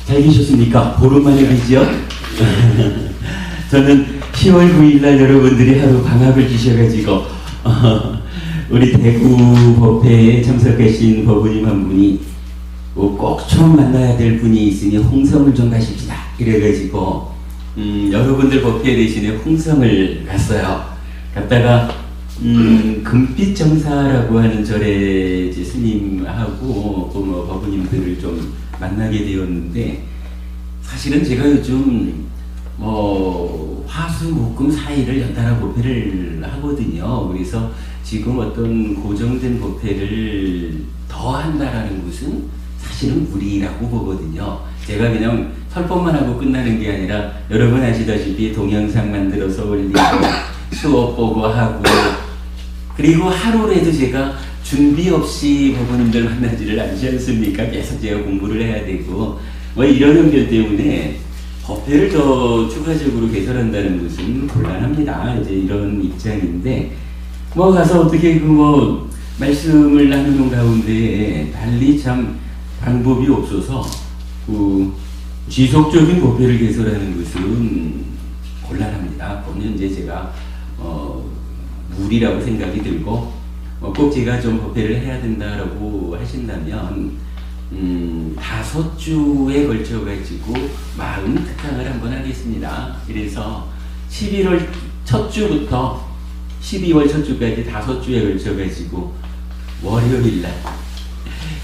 잘 계셨습니까? 보름 만에 뵈죠? 저는 10월 9일날 여러분들이 하루 방학을 주셔가지고 우리 대구 법회에 참석하신 법우님 한 분이 꼭 좀 만나야 될 분이 있으니 홍성을 좀 가십시다 이래가지고 여러분들 법회 대신에 홍성을 갔어요. 갔다가 금빛 정사라고 하는 절에 이제 스님하고 뭐 법우님들을 좀 만나게 되었는데, 사실은 제가 요즘 뭐 화수목금 4일을 연달아 법회를 하거든요. 그래서 지금 어떤 고정된 법회를 더 한다라는 것은 사실은 무리라고 보거든요. 제가 그냥 설법만 하고 끝나는 게 아니라 여러분 아시다시피 동영상 만들어서 올리고 수업 보고 하고, 그리고 하루라도 제가 준비 없이 법원님들 만나지를 않지 않습니까? 계속 제가 공부를 해야 되고 뭐 이런 연결 때문에 법회를 더 추가적으로 개설한다는 것은 곤란합니다. 이제 이런 입장인데, 뭐 가서 어떻게 그 뭐 말씀을 나누는 가운데 달리 참 방법이 없어서 그 지속적인 법회를 개설하는 것은 곤란합니다. 그건 이제 제가 무리라고 생각이 들고, 꼭 제가 좀 법회를 해야 된다라고 하신다면 5주에 걸쳐 가지고 40특강을 한번 하겠습니다. 그래서 11월 첫 주부터 12월 첫 주까지 5주에 걸쳐 가지고 월요일날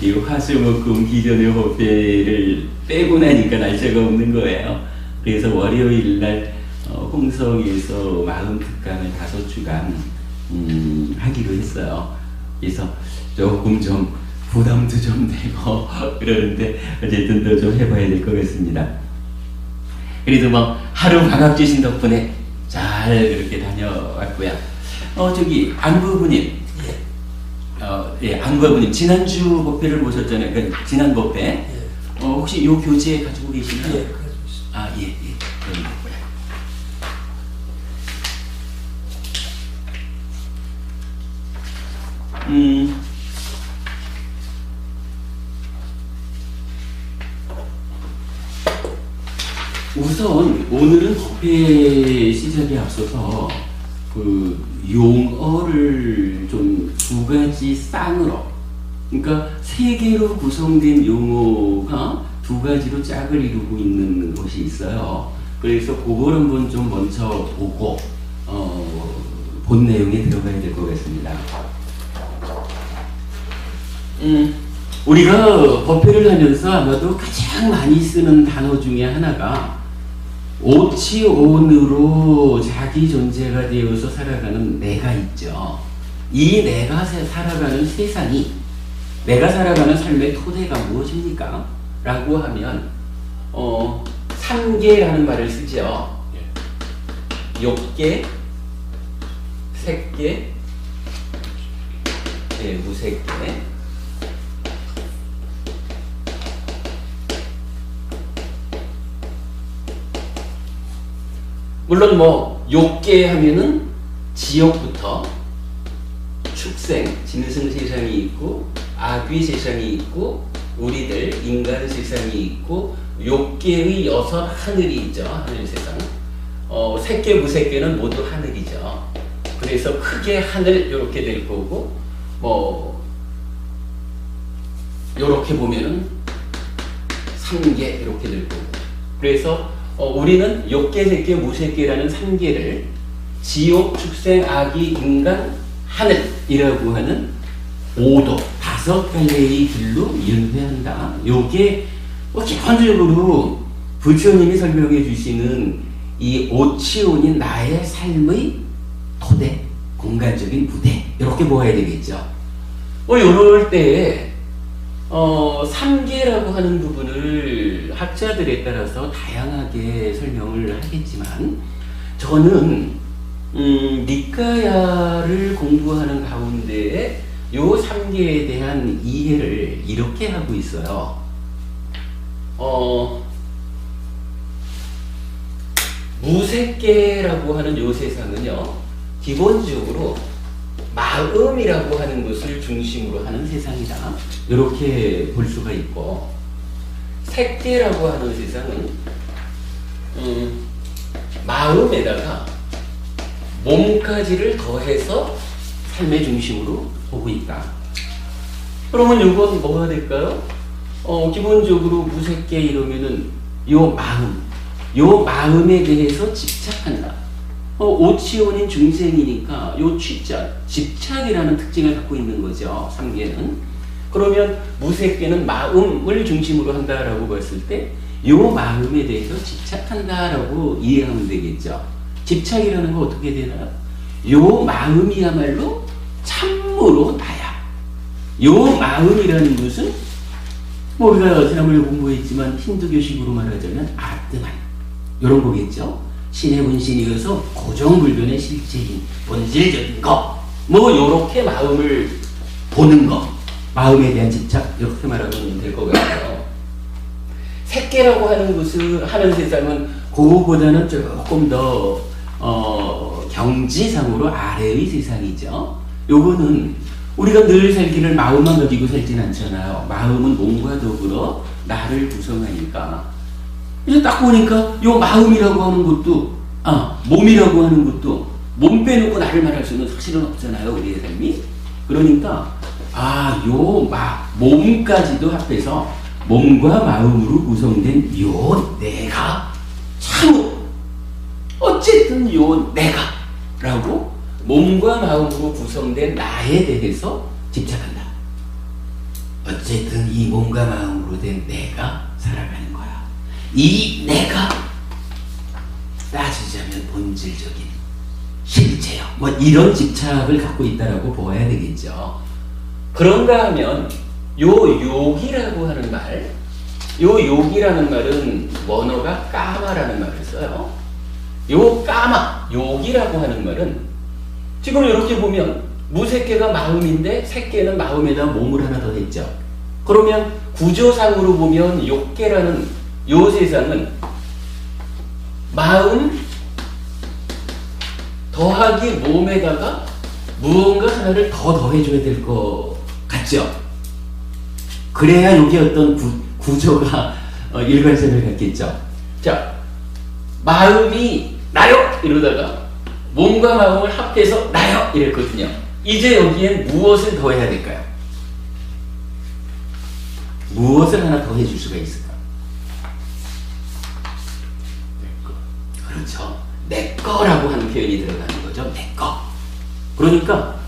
이 화수목금 기존의 법회를 빼고 나니까 날짜가 없는 거예요. 그래서 월요일날 홍성에서 40특강을 5주간 하기로 했어요. 그래서 조금 좀 부담도 좀 되고 그러는데 어쨌든 더 좀 해봐야 될 것 같습니다. 그래도 뭐 하루 방학 주신 덕분에 잘 그렇게 다녀왔고요. 저기 안부부님, 예, 안부부님 지난주 법회를 보셨잖아요. 그러니까 지난 법회. 혹시 요 교재 가지고 계시나요? 예, 가지고 있습니다. 아, 예, 예. 여기 있고요. 우선 오늘은 법회 시작에 앞서서 그 용어를 좀 2가지 쌍으로, 그러니까 3개로 구성된 용어가 2가지로 짝을 이루고 있는 것이 있어요. 그래서 그걸 한번 좀 먼저 보고 본 내용에 들어가야 될 것 같습니다. 우리가 법회를 하면서 아마도 가장 많이 쓰는 단어 중에 하나가 오치온으로 자기 존재가 되어서 살아가는 내가 있죠. 이 내가 살아가는 세상이, 내가 살아가는 삶의 토대가 무엇입니까? 라고 하면 3계라는 말을 쓰죠. 욕계, 색계, 무색계. 물론 뭐 욕계 하면은 지옥부터 축생, 짐승 세상이 있고 아귀 세상이 있고 우리들 인간 세상이 있고, 욕계의 6 하늘이 있죠. 하늘 세상. 색계, 무색계는 모두 하늘이죠. 그래서 크게 하늘 이렇게 될 거고, 뭐 이렇게 보면은 3계 이렇게 될 거고. 그래서 우리는 욕계, 색계, 무색계라는 3계를 지옥, 축생, 아기, 인간, 하늘이라고 하는 5도, 5갈래의 길로 연회한다. 요게 기본적으로 부처님이 설명해 주시는 이 오치온인 나의 삶의 토대, 공간적인 무대, 이렇게 보아야 되겠죠. 요럴 때에 3계라고 하는 부분을 학자들에 따라서 다양하게 설명을 하겠지만, 저는 니카야를 공부하는 가운데 요 3계에 대한 이해를 이렇게 하고 있어요. 무색계라고 하는 요 세상은요, 기본적으로 마음이라고 하는 것을 중심으로 하는 세상이다, 이렇게 볼 수가 있고, 색계라고 하는 세상은 마음에다가 몸까지를 더해서 삶의 중심으로 보고 있다. 그러면 이건 뭐가 될까요? 기본적으로 무색계 이러면은 요 마음에 대해서 집착한다. 오치원인 중생이니까 요 취자, 집착이라는 특징을 갖고 있는 거죠. 상계는. 그러면 무색계는 마음을 중심으로 한다라고 봤을 때 요 마음에 대해서 집착한다라고 이해하면 되겠죠. 집착이라는 거 어떻게 되나요? 요 마음이야말로 참으로 나야. 요 마음이라는 것은 뭐 우리가 지난번에 공부했지만 힌두교식으로 말하자면 아뜨만 이런 거겠죠. 신의 본신이어서 고정불변의 실체인 본질적인 거, 뭐 요렇게 마음을 보는 거, 마음에 대한 집착 이렇게 말하면 될 것 같아요. 색계라고 하는 것을 하는 세상은 그거보다는 조금 더 경지상으로 아래의 세상이죠. 요거는 우리가 늘 살기를 마음만 가지고 살진 않잖아요. 마음은 몸과 더불어 나를 구성하니까. 이제 딱 보니까 요 마음이라고 하는 것도 몸이라고 하는 것도 몸 빼놓고 나를 말할 수는 사실은 없잖아요. 우리의 삶이. 그러니까 요 몸까지도 합해서 몸과 마음으로 구성된 요 내가 참 어쨌든 요 내가라고 몸과 마음으로 구성된 나에 대해서 집착한다. 어쨌든 이 몸과 마음으로 된 내가 살아가는 거야. 이 내가 따지자면 본질적인 실체요. 뭐 이런 집착을 갖고 있다라고 보아야 되겠죠. 그런가 하면 요 욕이라고 하는 말, 요 욕이라는 말은 원어가 까마라는 말을 써요. 요 까마, 욕이라고 하는 말은 지금 이렇게 보면 무색계가 마음인데 색계는 마음에다 몸을 하나 더 했죠. 그러면 구조상으로 보면 욕계라는 요 세상은 마음 더하기 몸에다가 무언가 하나를 더 더해줘야 될 것 같죠. 그래야 여기 어떤 구조가 일관성을 갖겠죠. 자, 마음이 나요! 이러다가 몸과 마음을 합해서 나요! 이랬거든요. 이제 여기엔 무엇을 더해야 될까요? 무엇을 하나 더해 줄 수가 있을까? 그렇죠. 내 거라고 하는 표현이 들어가는 거죠. 내 거. 그러니까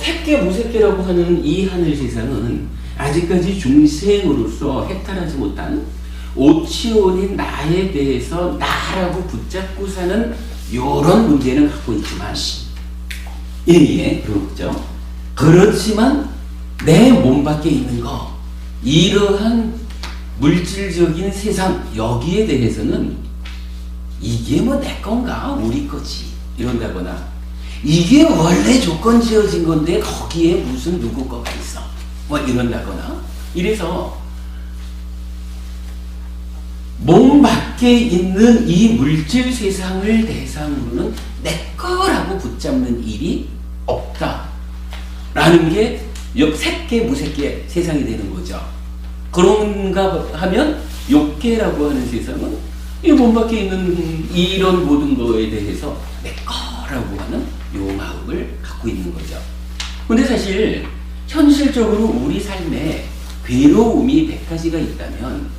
색계 무색계라고 하는 이 하늘 세상은 아직까지 중생으로서 해탈하지 못한 오치원인 나에 대해서 나라고 붙잡고 사는 이런 문제는 갖고 있지만 그렇죠. 그렇지만 내 몸 밖에 있는 거, 이러한 물질적인 세상 여기에 대해서는 이게 뭐 내 건가 우리 거지 이런다거나, 이게 원래 조건 지어진 건데 거기에 무슨 누구 거가 있어 뭐 이런다거나, 이래서 몸 밖에 있는 이 물질 세상을 대상으로는 내 거라고 붙잡는 일이 없다라는 게 색계 무색계 세상이 되는 거죠. 그런가 하면 욕계라고 하는 세상은 이 몸 밖에 있는 이런 모든 거에 대해서 내 거라고 하는 요 마음을 갖고 있는 거죠. 근데 사실 현실적으로 우리 삶에 괴로움이 100가지가 있다면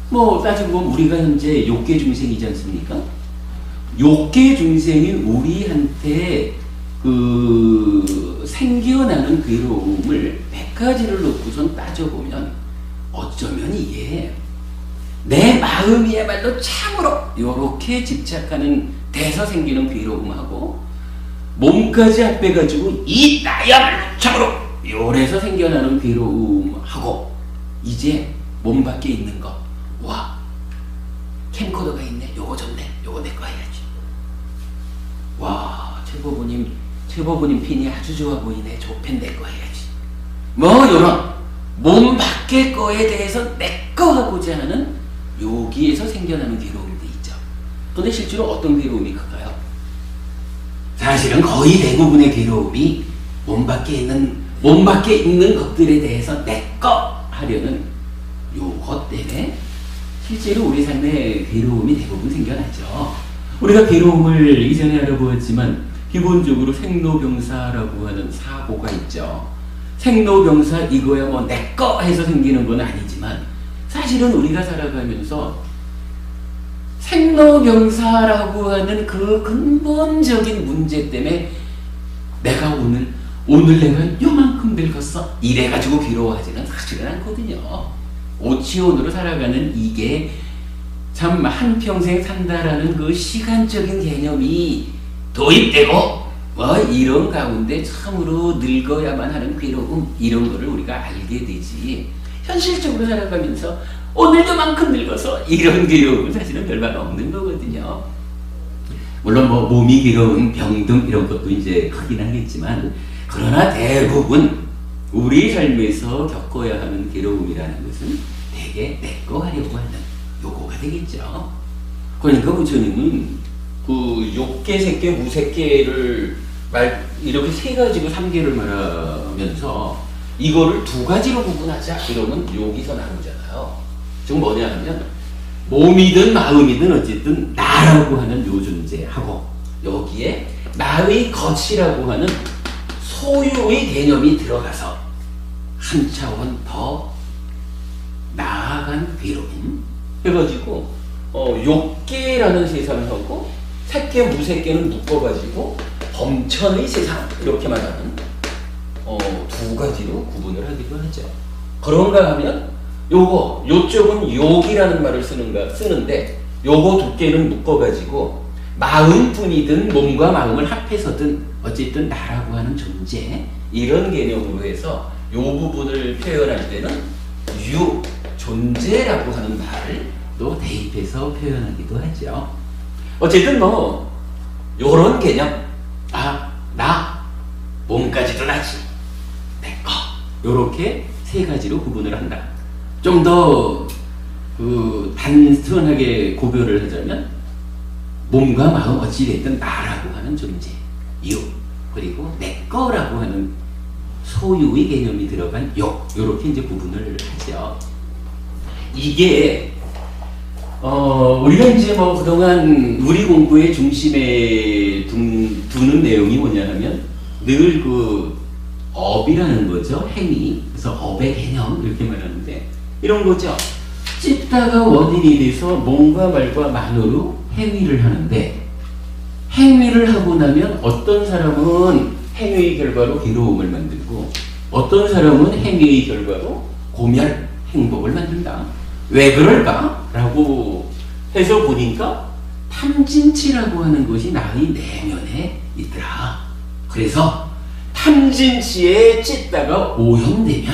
뭐 따지고 보면 우리가 현재 욕계 중생이지 않습니까? 욕계 중생인 우리한테 생겨나는 괴로움을 100가지를 놓고선 따져보면 어쩌면 이게 내 마음이야말로 참으로 요렇게 집착하는 데서 생기는 괴로움하고, 몸까지 합해가지고 이 나야말로 참으로 요래서 생겨나는 괴로움하고, 이제 몸 밖에 있는 거, 와 캠코더가 있네, 요거 좋네, 요거 내 거 해야지, 와 최보부님 핀이 아주 좋아 보이네, 저 펜 내 거 해야지, 뭐 요런 몸 밖의 거에 대해서 내 거 하고자 하는 여기에서 생겨나는 괴로움도 있죠. 그런데 실제로 어떤 괴로움이 클까요? 사실은 거의 대부분의 괴로움이 몸 밖에 있는 것들에 대해서 내 거 하려는 요것 때문에 실제로 우리 삶에 괴로움이 대부분 생겨나죠. 우리가 괴로움을 이전에 알아보았지만 기본적으로 생로병사라고 하는 사고가 있죠. 생로병사 이거야 뭐 내꺼 해서 생기는 건 아니지만 사실은 우리가 살아가면서 생로병사라고 하는 그 근본적인 문제 때문에 내가 오늘 내가 요만큼 늙었어 이래가지고 괴로워하지는 사실은 않거든요. 오치온으로 살아가는 이게 참 한평생 산다라는 그 시간적인 개념이 도입되고 뭐 이런 가운데 참으로 늙어야만 하는 괴로움 이런 거를 우리가 알게 되지, 현실적으로 살아가면서 오늘도만큼 늙어서 이런 괴로움은 사실은 별반 없는 거거든요. 물론 뭐 몸이 괴로운 병등 이런 것도 이제 크긴 하겠지만, 그러나 대부분 우리 삶에서 겪어야 하는 괴로움이라는 것은 되게 내꺼 하려고 하는 요거가 되겠죠. 그러니까 부처님은 그 욕계, 색계, 무색계를 이렇게 세 가지로 3개를 말하면서 이거를 2가지로 구분하자 이러면 여기서 나누잖아요. 지금 뭐냐 하면 몸이든 마음이든 어쨌든 나라고 하는 요 존재하고 여기에 나의 것이라고 하는 소유의 개념이 들어가서 한 차원 더 나아간 괴로움 해가지고 욕계라는 세상하고 색계, 무색계는 묶어가지고 범천의 세상 이렇게 말하는 2가지로 구분을 하기도 하죠. 그런가 하면 요쪽은 욕이라는 말을 쓰는데 요거 2개는 묶어가지고 마음뿐이든 몸과 마음을 합해서든 어쨌든 나라고 하는 존재 이런 개념으로 해서 요 부분을 표현할 때는 유, 존재라고 하는 말을 또 대입해서 표현하기도 하죠. 어쨌든 뭐 요런 개념, 나, 몸까지도 나지, 내꺼 요렇게 3가지로 구분을 한다. 좀 더 단순하게 고별을 하자면 몸과 마음 어찌됐든 나라고 하는 존재, 유, 그리고 내꺼라고 하는 소유의 개념이 들어간 욕, 요렇게 이제 구분을 하죠. 이게 우리가 이제 뭐 그동안 우리 공부의 중심에 두는 내용이 뭐냐 하면 늘 그 업이라는 거죠. 행위. 그래서 업의 개념 이렇게 말하는데 이런 거죠. 찢다가 원인이 돼서 몸과 말과 만으로 행위를 하는데, 행위를 하고 나면 어떤 사람은 행위의 결과로 괴로움을 만들고 어떤 사람은 행위의 결과로 고멸, 행복을 만든다. 왜 그럴까? 라고 해서 보니까 탐진치라고 하는 것이 나의 내면에 있더라. 그래서 탐진치에 찢다가 오염된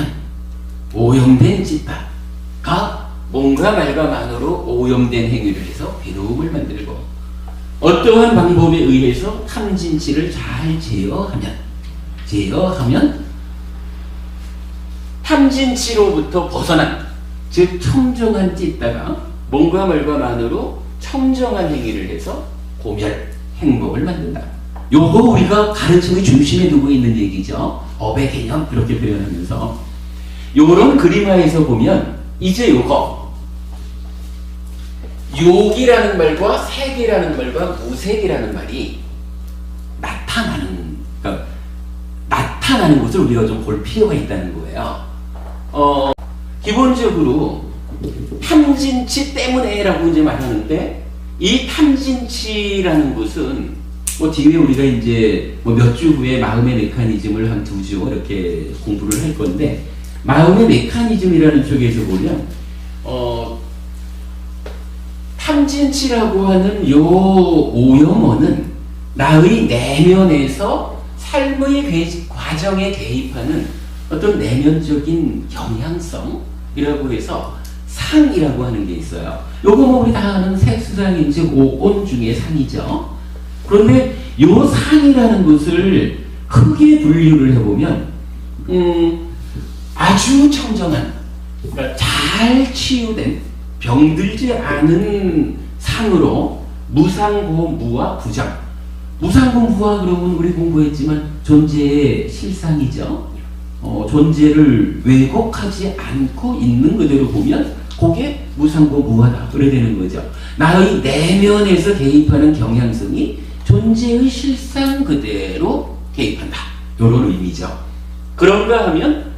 찢다가 몸과 말과 만으로 오염된 행위를 해서 괴로움을 만들고, 어떠한 방법에 의해서 탐진치를 잘 제어하면 탐진치로부터 벗어난, 즉 청정한 찢다가 몸과 말과 만으로 청정한 행위를 해서 고멸, 행복을 만든다. 요거 우리가 가르침의 중심에 두고 있는 얘기죠. 업의 개념 그렇게 표현하면서 요런 그림화에서 보면 이제 요거 욕이라는 말과 색이라는 말과 무색이라는 말이 나타나는 것을 우리가 좀 볼 필요가 있다는 거예요. 기본적으로 탐진치 때문에라고 이제 말하는데, 이 탐진치라는 것은 뭐 뒤에 우리가 이제 뭐 몇 주 후에 마음의 메커니즘을 한 2주 이렇게 공부를 할 건데, 마음의 메커니즘이라는 쪽에서 보면 탐진치라고 하는 요 오염원은 나의 내면에서 삶의 과정에 개입하는 어떤 내면적인 경향성이라고 해서 상이라고 하는 게 있어요. 요거 뭐 우리 다 아는 색수상인지 오온 중에 상이죠. 그런데 요 상이라는 것을 크게 분류를 해보면 아주 청정한, 그러니까 잘 치유된 병들지 않은 상으로 무상고무와 부장. 무상고무와 그러면 우리 공부했지만 존재의 실상이죠. 존재를 왜곡하지 않고 있는 그대로 보면 그게 무상고 무하다 그래 되는 거죠. 나의 내면에서 개입하는 경향성이 존재의 실상 그대로 개입한다. 이런 의미죠. 그런가 하면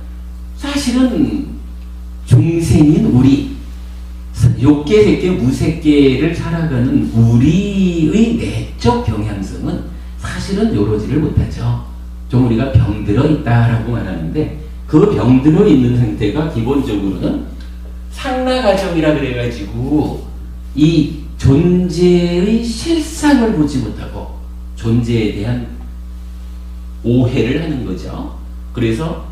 사실은 중생인 우리 욕계, 색계, 무색계를 살아가는 우리의 내적 경향성은 사실은 요러지를 못하죠. 좀 우리가 병들어 있다라고 말하는데 그 병들어 있는 상태가 기본적으로는 상라가정이라 그래가지고 이 존재의 실상을 보지 못하고 존재에 대한 오해를 하는 거죠. 그래서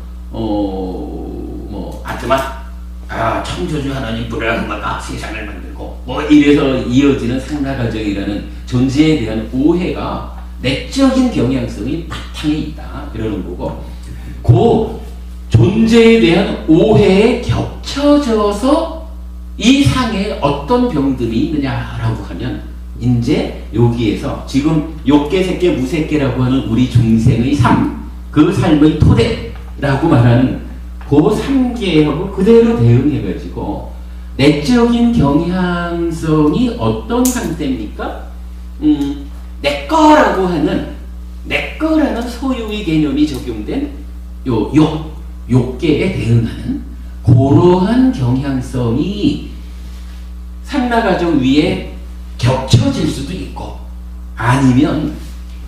창조주 하나님 브라흐마가 세상을 만들고 이래서 이어지는 상라가정이라는 존재에 대한 오해가 내적인 경향성이 바탕에 있다 이러는 거고, 그 존재에 대한 오해에 겹쳐져서 이 상에 어떤 병들이 있느냐라고 하면 이제 여기에서 지금 욕계, 색계, 무색계라고 하는 우리 중생의 삶, 그 삶의 토대라고 말하는 그 3계하고 그대로 대응해가지고 내적인 경향성이 어떤 상태입니까? 내 거라는 소유의 개념이 적용된 욕계에 대응하는 그러한 경향성이 상라가정 위에 겹쳐질 수도 있고, 아니면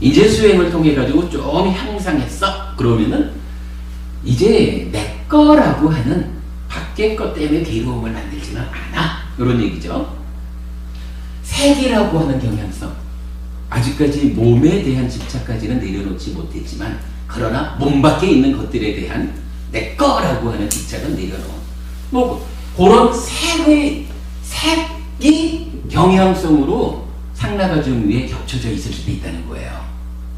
이제 수행을 통해 가지고 좀 향상했어 그러면은 이제 내 거라고 하는 밖의 것 때문에 괴로움을 만들지는 않아 이런 얘기죠. 색이라고 하는 경향성, 아직까지 몸에 대한 집착까지는 내려놓지 못했지만 그러나 몸 밖에 있는 것들에 대한 내 거라고 하는 집착은 내려놓은 그런 색이 경향성으로 상라가정 위에 겹쳐져 있을 수도 있다는 거예요.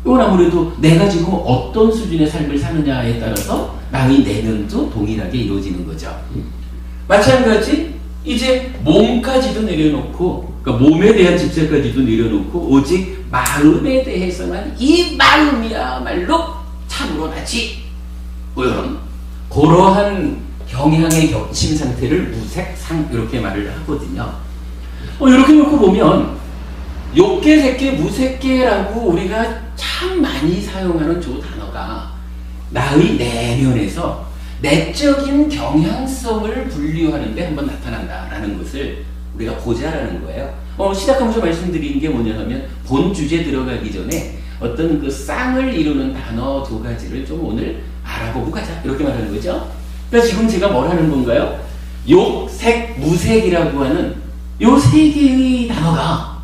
이건 아무래도 내가 지금 어떤 수준의 삶을 사느냐에 따라서 나의 내면도 동일하게 이루어지는 거죠. 마찬가지 이제 몸까지도 내려놓고, 그러니까 몸에 대한 집착까지도 내려놓고 오직 마음에 대해서만 이 마음이야말로 참으로 나지, 그러한 경향의 겹침 상태를 무색상 이렇게 말을 하거든요. 이렇게 놓고 보면 욕계, 색계, 무색계라고 우리가 참 많이 사용하는 저 단어가 나의 내면에서 내적인 경향성을 분류하는데 한번 나타난다라는 것을 우리가 보자라는 거예요. 시작하면서 말씀드린 게 뭐냐 하면 본 주제 들어가기 전에 어떤 그 쌍을 이루는 단어 2가지를 좀 오늘 알아보고 가자 이렇게 말하는 거죠. 그러니까 지금 제가 뭘 하는 건가요? 욕, 색, 무색이라고 하는 요 3개의 단어가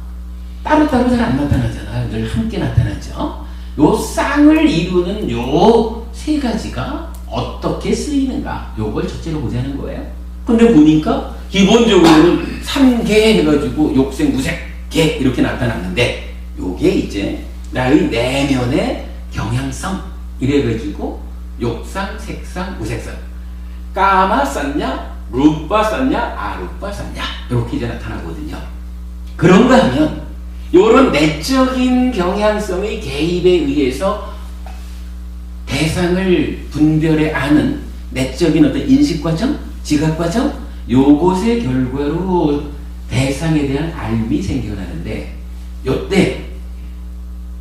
따로따로 잘 안 나타나잖아요. 늘 함께 나타나죠. 요 쌍을 이루는 요 3가지가 어떻게 쓰이는가, 요걸 첫째로 보자는 거예요. 근데 보니까 기본적으로는 3개 해가지고 욕색, 무색, 개 이렇게 나타났는데 요게 이제 나의 내면의 경향성 이래가지고 욕상, 색상, 무색상, 까마 쌌냐, 루빠 쌌냐, 아루빠 쌌냐 이렇게 이제 나타나거든요. 그런가 하면 요런 내적인 경향성의 개입에 의해서 대상을 분별해 아는 내적인 어떤 인식과정, 지각과정, 요것의 결과로 대상에 대한 알미 생겨나는데, 요때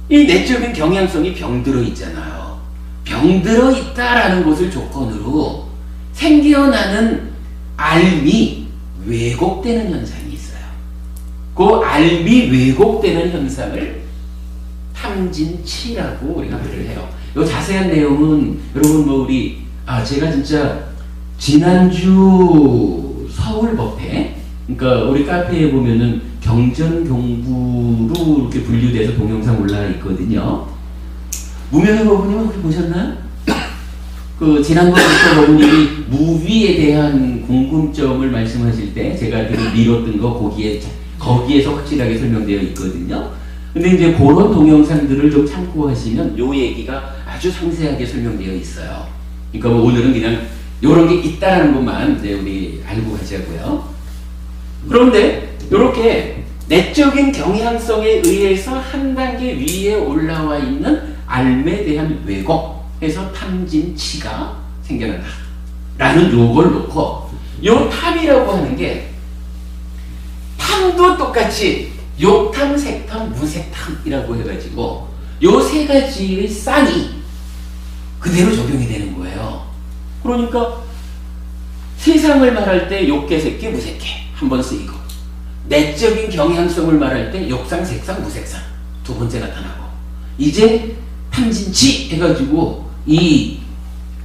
이 내적인 경향성이 병들어 있잖아요. 병들어 있다라는 것을 조건으로 생겨나는 알미 왜곡되는 현상이 있어요. 그 알미 왜곡되는 현상을 탐진치라고 우리가 말을 해요. 요 자세한 내용은 여러분 제가 진짜 지난주 서울법회, 그러니까 우리 카페에 보면은 경전경부로 이렇게 분류돼서 동영상 올라와 있거든요. 무명의 법부님 혹시 보셨나요? 그 지난번부터 법부님이 무위에 대한 궁금점을 말씀하실 때 제가 그 미뤘던 거 거기에서 확실하게 설명되어 있거든요. 근데 이제 그런 동영상들을 좀 참고하시면 요 얘기가 아주 상세하게 설명되어 있어요. 그러니까 오늘은 그냥 요런 게 있다라는 것만 이제 우리 알고 가자고요. 그런데 요렇게 내적인 경향성에 의해서 한 단계 위에 올라와 있는 알에 대한 왜곡해서 탐진치가 생겨난다 라는 요걸 놓고, 요 탐이라고 하는 게 탐도 똑같이 욕탐, 색탐, 무색탐이라고 해가지고 요 세 가지의 쌍이 그대로 적용이 되는 거예요. 그러니까 세상을 말할 때 욕계, 색계, 무색계 한 번 쓰이고, 내적인 경향성을 말할 때 욕상, 색상, 무색상 두 번째 나타나고, 이제 탐진치 해가지고 이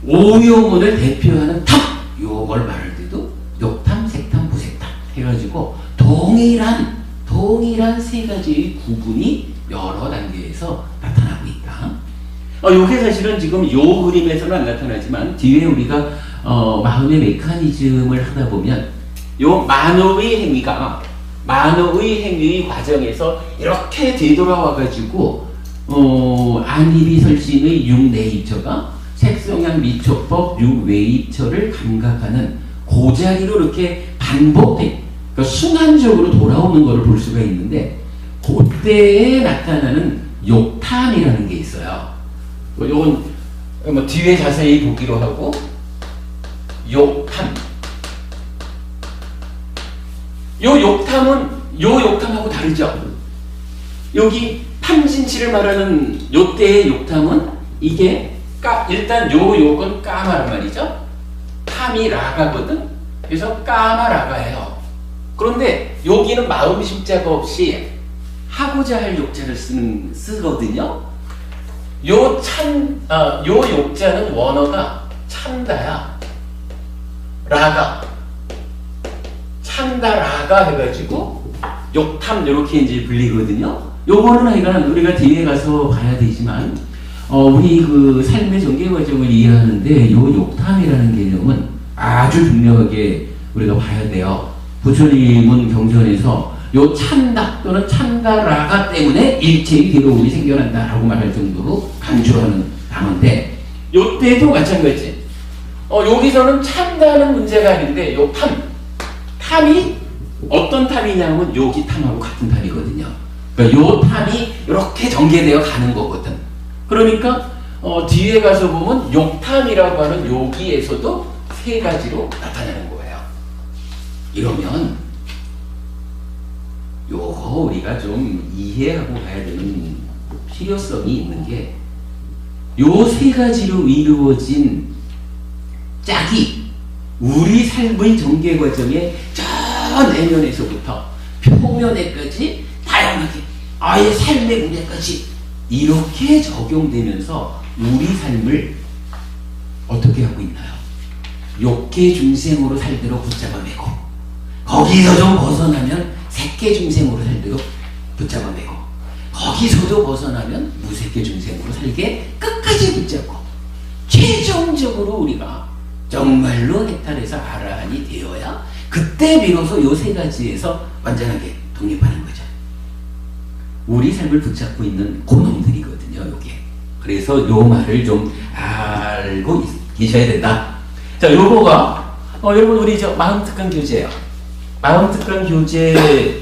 오용을 대표하는 탐, 요걸 말할 때도 욕탐, 색탐, 무색탐 해가지고 동일한 세 가지의 구분이 여러 단계에서 나타나고 있다. 요게 사실은 지금 요 그림에서는 안 나타나지만 뒤에 우리가 마음의 메커니즘을 하다 보면 요 만호의 행위의 과정에서 이렇게 되돌아와 가지고 안입이 설신의 육내입처가 색성향 미촉법 육외입처를 감각하는 그 자리로 이렇게 반복된, 그러니까 순환적으로 돌아오는 것을 볼 수가 있는데, 그때에 나타나는 욕탐이라는 게 있어요. 요건 뭐 뒤에 자세히 보기로 하고, 욕탐. 요 욕탐하고 다르죠. 여기 탐진치를 말하는 요 때의 욕탐은 이게 일단 요 욕은 까마란 말이죠. 탐이 라가거든. 그래서 까마라가예요. 그런데 여기는 마음 십자가 없이 하고자 할 욕자를 쓰거든요. 요 욕자는 원어가 찬다야. 라가. 찬다, 라가 해가지고 욕탐 이렇게 이제 불리거든요. 요거는 하여간 우리가 뒤에 가서 봐야 되지만, 우리 그 삶의 전개 과정을 이해하는데 요 욕탐이라는 개념은 아주 중요하게 우리가 봐야 돼요. 부처님은 경전에서 요 찬다 또는 찬다라가 때문에 일체의 괴로움이 생겨난다라고 말할 정도로 강조하는 단어인데, 요 때도 마찬가지. 여기서는 찬다는 문제가 아닌데 요 탐이 어떤 탐이냐면 여기 탐하고 같은 탐이거든요. 그러니까 요 탐이 이렇게 전개되어 가는 거거든. 그러니까 뒤에 가서 보면 욕탐이라고 하는 여기에서도 세 가지로 나타나는 거예요. 이러면 요거 우리가 좀 이해하고 가야 되는 필요성이 있는 게, 요 세 가지로 이루어진 짝이 우리 삶의 전개 과정의 저 내면에서부터 표면에까지 다양하게 아예 삶의 문제까지 이렇게 적용되면서 우리 삶을 어떻게 하고 있나요? 욕계 중생으로 살도록 붙잡아매고, 거기서 좀 벗어나면 색계 중생으로 살도록 붙잡아매고, 거기서도 벗어나면 무색계 중생으로 살게 끝까지 붙잡고, 최종적으로 우리가 정말로 해탈해서 아라한이 되어야 그때 비로소 요 세 가지에서 완전하게 독립하는 거죠. 우리 삶을 붙잡고 있는 고놈들이거든요, 요게. 그래서 요 말을 좀 알고 계셔야 된다. 자, 요거가 여러분 우리 마음특강 교재예요. 마음특강 교재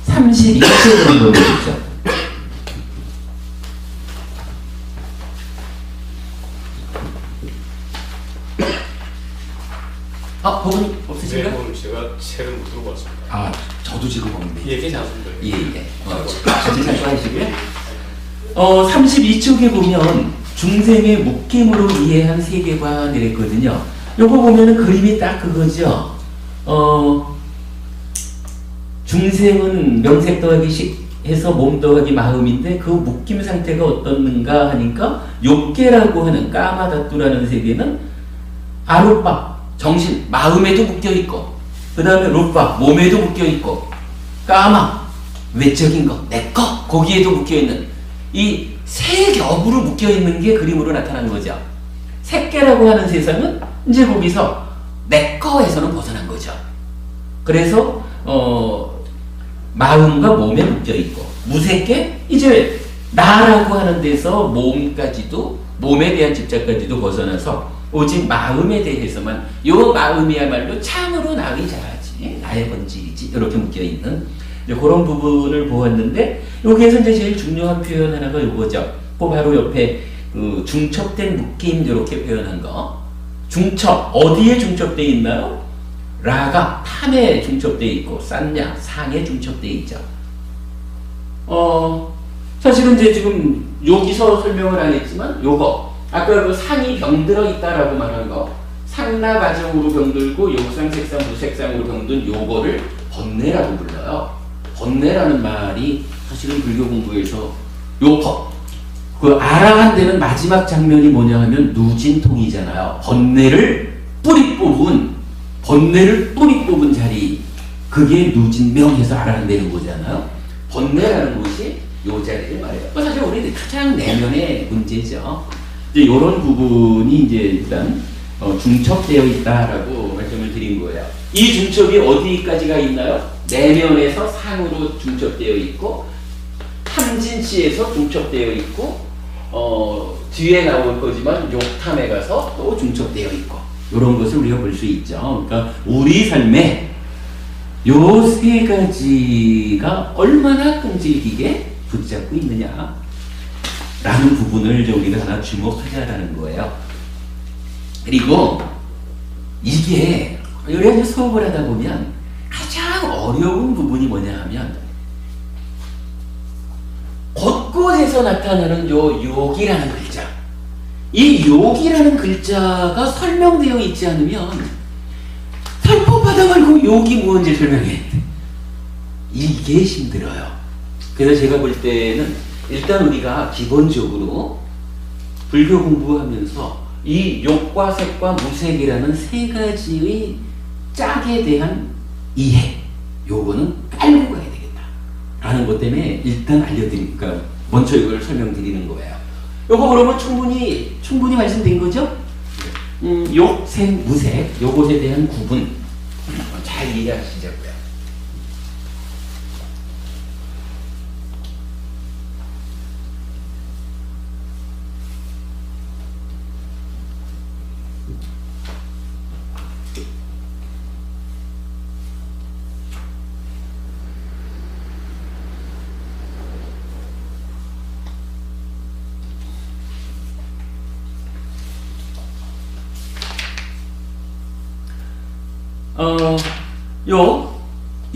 32째 정도 되죠. 버분이 없으신가요? 네, 오늘 제가 책을 못 들고 왔습니다. 저도 지금 없는데. 얘기 잘하십니다. 예. 같이 참고하시고요. 32쪽에 보면 중생의 묶임으로 이해한 세계관 이랬거든요. 요거 보면은 그림이 딱 그거죠. 중생은 명색 더하기 식 해서 몸 더하기 마음인데 그 묶임 상태가 어떻는가 하니까 욕계라고 하는 까마다뚜라는 세계는 아룻바 정신, 마음에도 묶여있고, 그 다음에 룻바, 몸에도 묶여있고, 까마, 외적인 거, 내 거, 거기에도 묶여있는, 이 세 겹으로 묶여있는 게 그림으로 나타나는 거죠. 색계라고 하는 세상은 이제 거기서 내 거에서는 벗어난 거죠. 그래서, 마음과 몸에 묶여있고, 무색계, 이제 나라고 하는 데서 몸까지도, 몸에 대한 집착까지도 벗어나서 오직 마음에 대해서만, 요 마음이야말로 참으로 나의 자아지, 나의 본질이지, 이렇게 묶여있는 그런 부분을 보았는데, 여기에서 이제 제일 중요한 표현 하나가 요거죠. 그 바로 옆에 그 중첩된 묶임 이렇게 표현한 거. 중첩, 어디에 중첩되어 있나요? 라가 탐에 중첩되어 있고 싼냐, 상에 중첩되어 있죠. 사실은 이제 지금 여기서 설명을 안 했지만 요거 아까 그 상이 병들어 있다라고 말한 거 상나 가정으로 병들고 요상 색상 무색상으로 병든 요거를 번뇌라고 불러요. 번뇌라는 말이 사실은 불교 공부에서 그 아라한 되는 마지막 장면이 뭐냐 하면 누진통이잖아요. 번뇌를 뿌리 뽑은 자리, 그게 누진명해서 아라한 되는 거잖아요. 번뇌라는 것이 요 자리를 말해요. 사실 우리 가장 내면의 문제죠. 이제 이런 부분이 이제 일단 중첩되어 있다라고 말씀을 드린 거예요. 이 중첩이 어디까지가 있나요? 내면에서 상으로 중첩되어 있고 탐진치에서 중첩되어 있고 뒤에 나올 거지만 욕탐에 가서 또 중첩되어 있고 이런 것을 우리가 볼 수 있죠. 그러니까 우리 삶에 요 세 가지가 얼마나 끈질기게 붙잡고 있느냐 라는 부분을 이제 우리가 하나 주목하자라는 거예요. 그리고 이게 우리가 이제 수업을 하다 보면 가장 어려운 부분이 뭐냐 하면 곳곳에서 나타나는 요 욕이라는 글자, 이 욕이라는 글자가 설명되어 있지 않으면 설법하다 말고 욕이 뭔지 설명해야 돼. 이게 힘들어요. 그래서 제가 볼 때는 일단 우리가 기본적으로 불교 공부하면서 이 욕과 색과 무색이라는 세 가지의 짝에 대한 이해, 요거는 깔고 가야 되겠다 라는 것 때문에 일단 알려드리니까 먼저 이걸 설명드리는 거예요. 요거 그러면 충분히 말씀드린 거죠? 욕, 색, 무색 요것에 대한 구분 잘 이해하시자고요.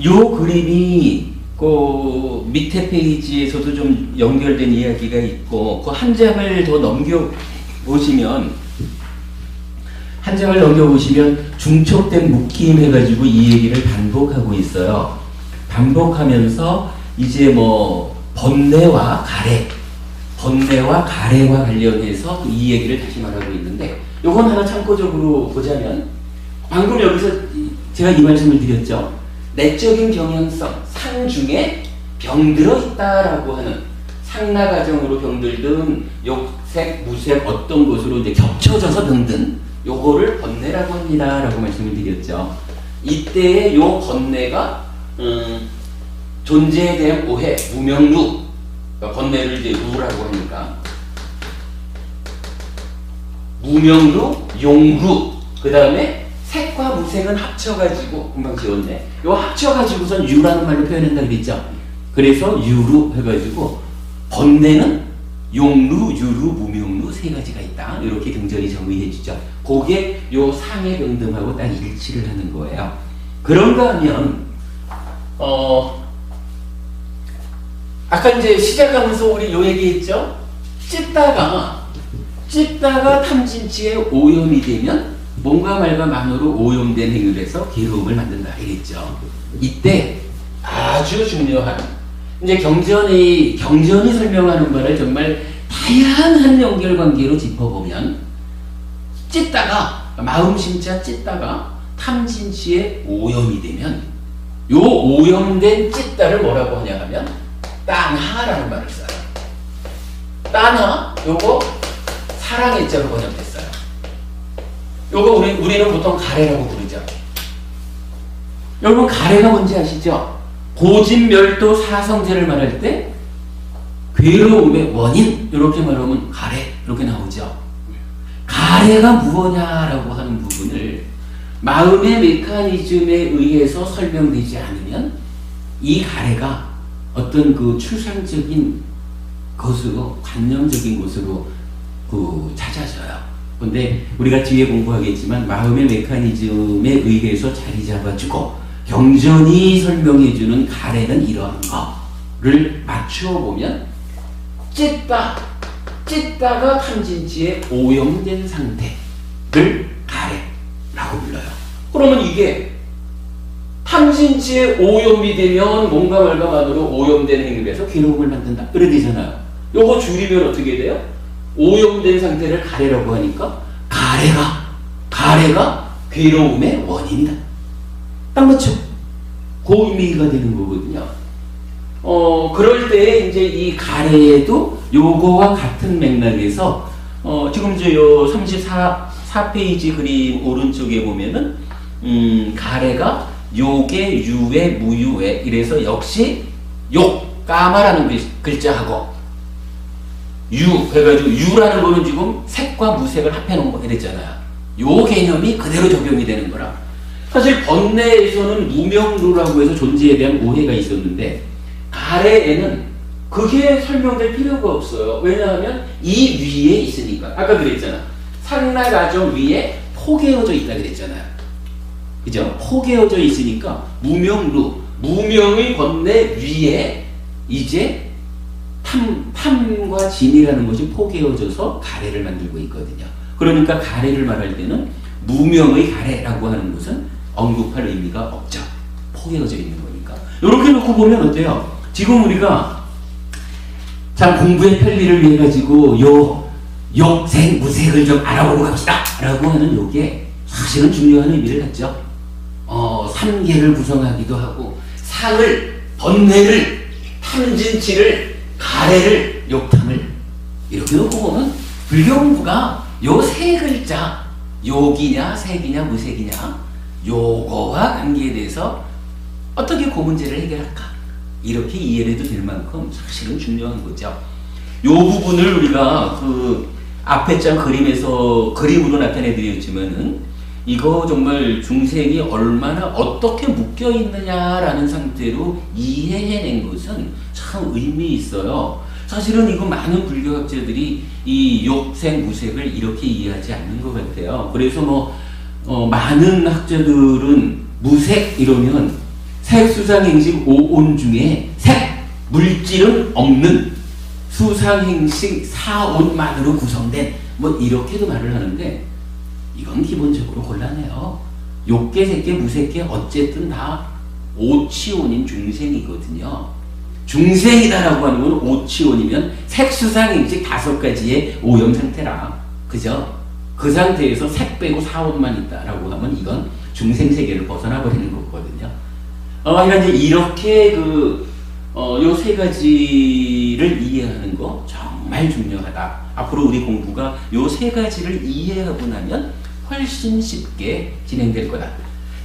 요 그림이 그 밑에 페이지에서도 좀 연결된 이야기가 있고 그 한 장을 더 넘겨보시면 중첩된 묶임 해가지고 이 얘기를 반복하고 있어요. 반복하면서 이제 뭐 번뇌와 가래와 관련해서 이 얘기를 다시 말하고 있는데 요건 하나 참고적으로 보자면 방금 여기서 제가 이 말씀을 드렸죠. 내적인 경향성, 상 중에 병들어 있다라고 하는 상나 가정으로 병들든 욕색, 무색 어떤 것으로 이제 겹쳐져서 병든 요거를 번뇌라고 합니다라고 말씀을 드렸죠. 이때의 요 번뇌가 존재에 대한 오해, 무명루, 그러니까 번뇌를 이제 루라고 하니까 무명루, 용루, 그 다음에 색과 무색은 합쳐가지고 금방 지웠네. 요 합쳐가지고선 유라는 말로 표현한다 그랬죠. 그래서 유루 해가지고 번뇌는 용루, 유루, 무명루 세 가지가 있다. 이렇게 경전이 정의해주죠. 그게 요 상의 병등하고 딱 일치를 하는 거예요. 그런가 하면 아까 이제 시작하면서 우리 요 얘기했죠. 찢다가 탐진치에 오염이 되면 몸과 말과 만으로 오염된 행위를 해서 괴로움을 만든다 이랬죠. 이때 아주 중요한 이제 경전이 설명하는 바를 정말 다양한 연결관계로 짚어보면 마음심자 찢다가 탐진치에 오염이 되면 요 오염된 찢다를 뭐라고 하냐 하면 딴하라는 말을 써요. 딴하 요거 사랑의 자로 번역됐어요. 요거 우리는 보통 가래라고 부르죠. 여러분 가래가 뭔지 아시죠? 고진멸도 사성제를 말할 때 괴로움의 원인 이렇게 말하면 가래 이렇게 나오죠. 가래가 무엇냐라고 하는 부분을 마음의 메커니즘에 의해서 설명되지 않으면 이 가래가 어떤 그 추상적인 것으로 관념적인 것으로 찾아져요. 근데 우리가 뒤에 공부하겠지만 마음의 메커니즘에 의해서 자리 잡아주고 경전이 설명해주는 가래는 이러한 거를 맞추어 보면 찢다가 탐진치에 오염된 상태를 가래라고 불러요. 그러면 이게 탐진치에 오염이 되면 몸과 말과 만으로 오염된 행위를 해서 괴로움을 만든다. 그래 되잖아요. 요거 줄이면 어떻게 돼요? 오염된 상태를 가래라고 하니까 가래가 괴로움의 원인이다. 딱 맞죠? 그 의미가 되는 거거든요. 그럴 때 이제 이 가래에도 요거와 같은 맥락에서 지금 이제 요 34페이지 그림 오른쪽에 보면은 가래가 요게 유에 무유에 이래서 역시 욕 까마라는 글자하고 유 해가지고 유라는 거는 지금 색과 무색을 합해 놓은 거 이랬잖아요. 요 개념이 그대로 적용이 되는 거라. 사실 번뇌에서는 무명루라고 해서 존재에 대한 오해가 있었는데 가래에는 그게 설명될 필요가 없어요. 왜냐하면 이 위에 있으니까. 아까 그랬잖아. 상나가정 위에 포개어져 있다 그랬잖아요. 그죠? 포개어져 있으니까 무명루, 무명의 번뇌 위에 이제 탐과 진이라는 것이 포개어져서 가래를 만들고 있거든요. 그러니까 가래를 말할 때는 무명의 가래라고 하는 것은 언급할 의미가 없죠. 포개어져 있는 거니까. 이렇게 놓고 보면 어때요? 지금 우리가 참 공부의 편리를 위해 가지고 욕생 무색을 좀 알아보고 갑시다 라고 하는 요게 사실은 중요한 의미를 갖죠. 3개를 구성하기도 하고 상을, 번뇌를, 탐진치를, 가래를, 욕탐을 이렇게 놓고 보면 불교 공부가 요 세 글자 욕이냐 색이냐 무색이냐 요거와 관계에 대해서 어떻게 그 문제를 해결할까 이렇게 이해를 해도 될 만큼 사실은 중요한 거죠. 요 부분을 우리가 그 앞에 장 그림에서 그림으로 나타내 드렸지만은 이거 정말 중생이 얼마나 어떻게 묶여 있느냐라는 상태로 이해해낸 것은 참 의미 있어요. 사실은 이거 많은 불교학자들이 이 욕색, 무색을 이렇게 이해하지 않는 것 같아요. 그래서 많은 학자들은 무색 이러면 색, 수상, 행식, 오온 중에 색, 물질은 없는 수상, 행식, 사온만으로 구성된 이렇게도 말을 하는데 이건 기본적으로 곤란해요. 욕계, 색계, 무색계 어쨌든 다 오치온인 중생이거든요. 중생이다라고 하는 건 오치온이면 색수상행식 5가지의 오염 상태라. 그죠? 그 상태에서 색 빼고 사온만 있다라고 하면 이건 중생세계를 벗어나 버리는 거거든요. 그러니까 이제 이렇게 요 3가지를 이해하는 거 정말 중요하다. 앞으로 우리 공부가 요 3가지를 이해하고 나면 훨씬 쉽게 진행될 거다.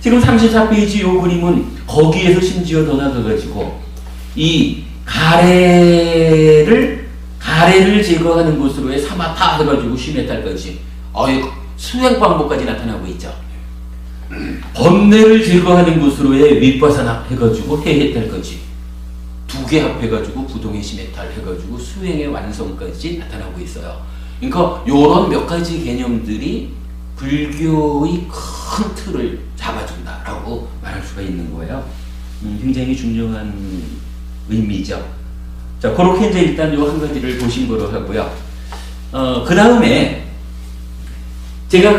지금 34페이지 요 그림은 거기에서 심지어 더 나가가지고 이 가래를 제거하는 것으로의 사마타 해가지고 시메탈까지 수행 방법까지 나타나고 있죠. 번뇌를 제거하는 것으로의 윗바사나 해가지고 해해탈까지 2개 합해가지고 부동의 시메탈 해가지고 수행의 완성까지 나타나고 있어요. 그러니까 요런 몇 가지 개념들이 불교의 큰 틀을 잡아준다라고 말할 수가 있는 거예요. 굉장히 중요한 의미죠. 자, 그렇게 이제 일단 요 한 가지를 보신 거로 하고요. 그 다음에 제가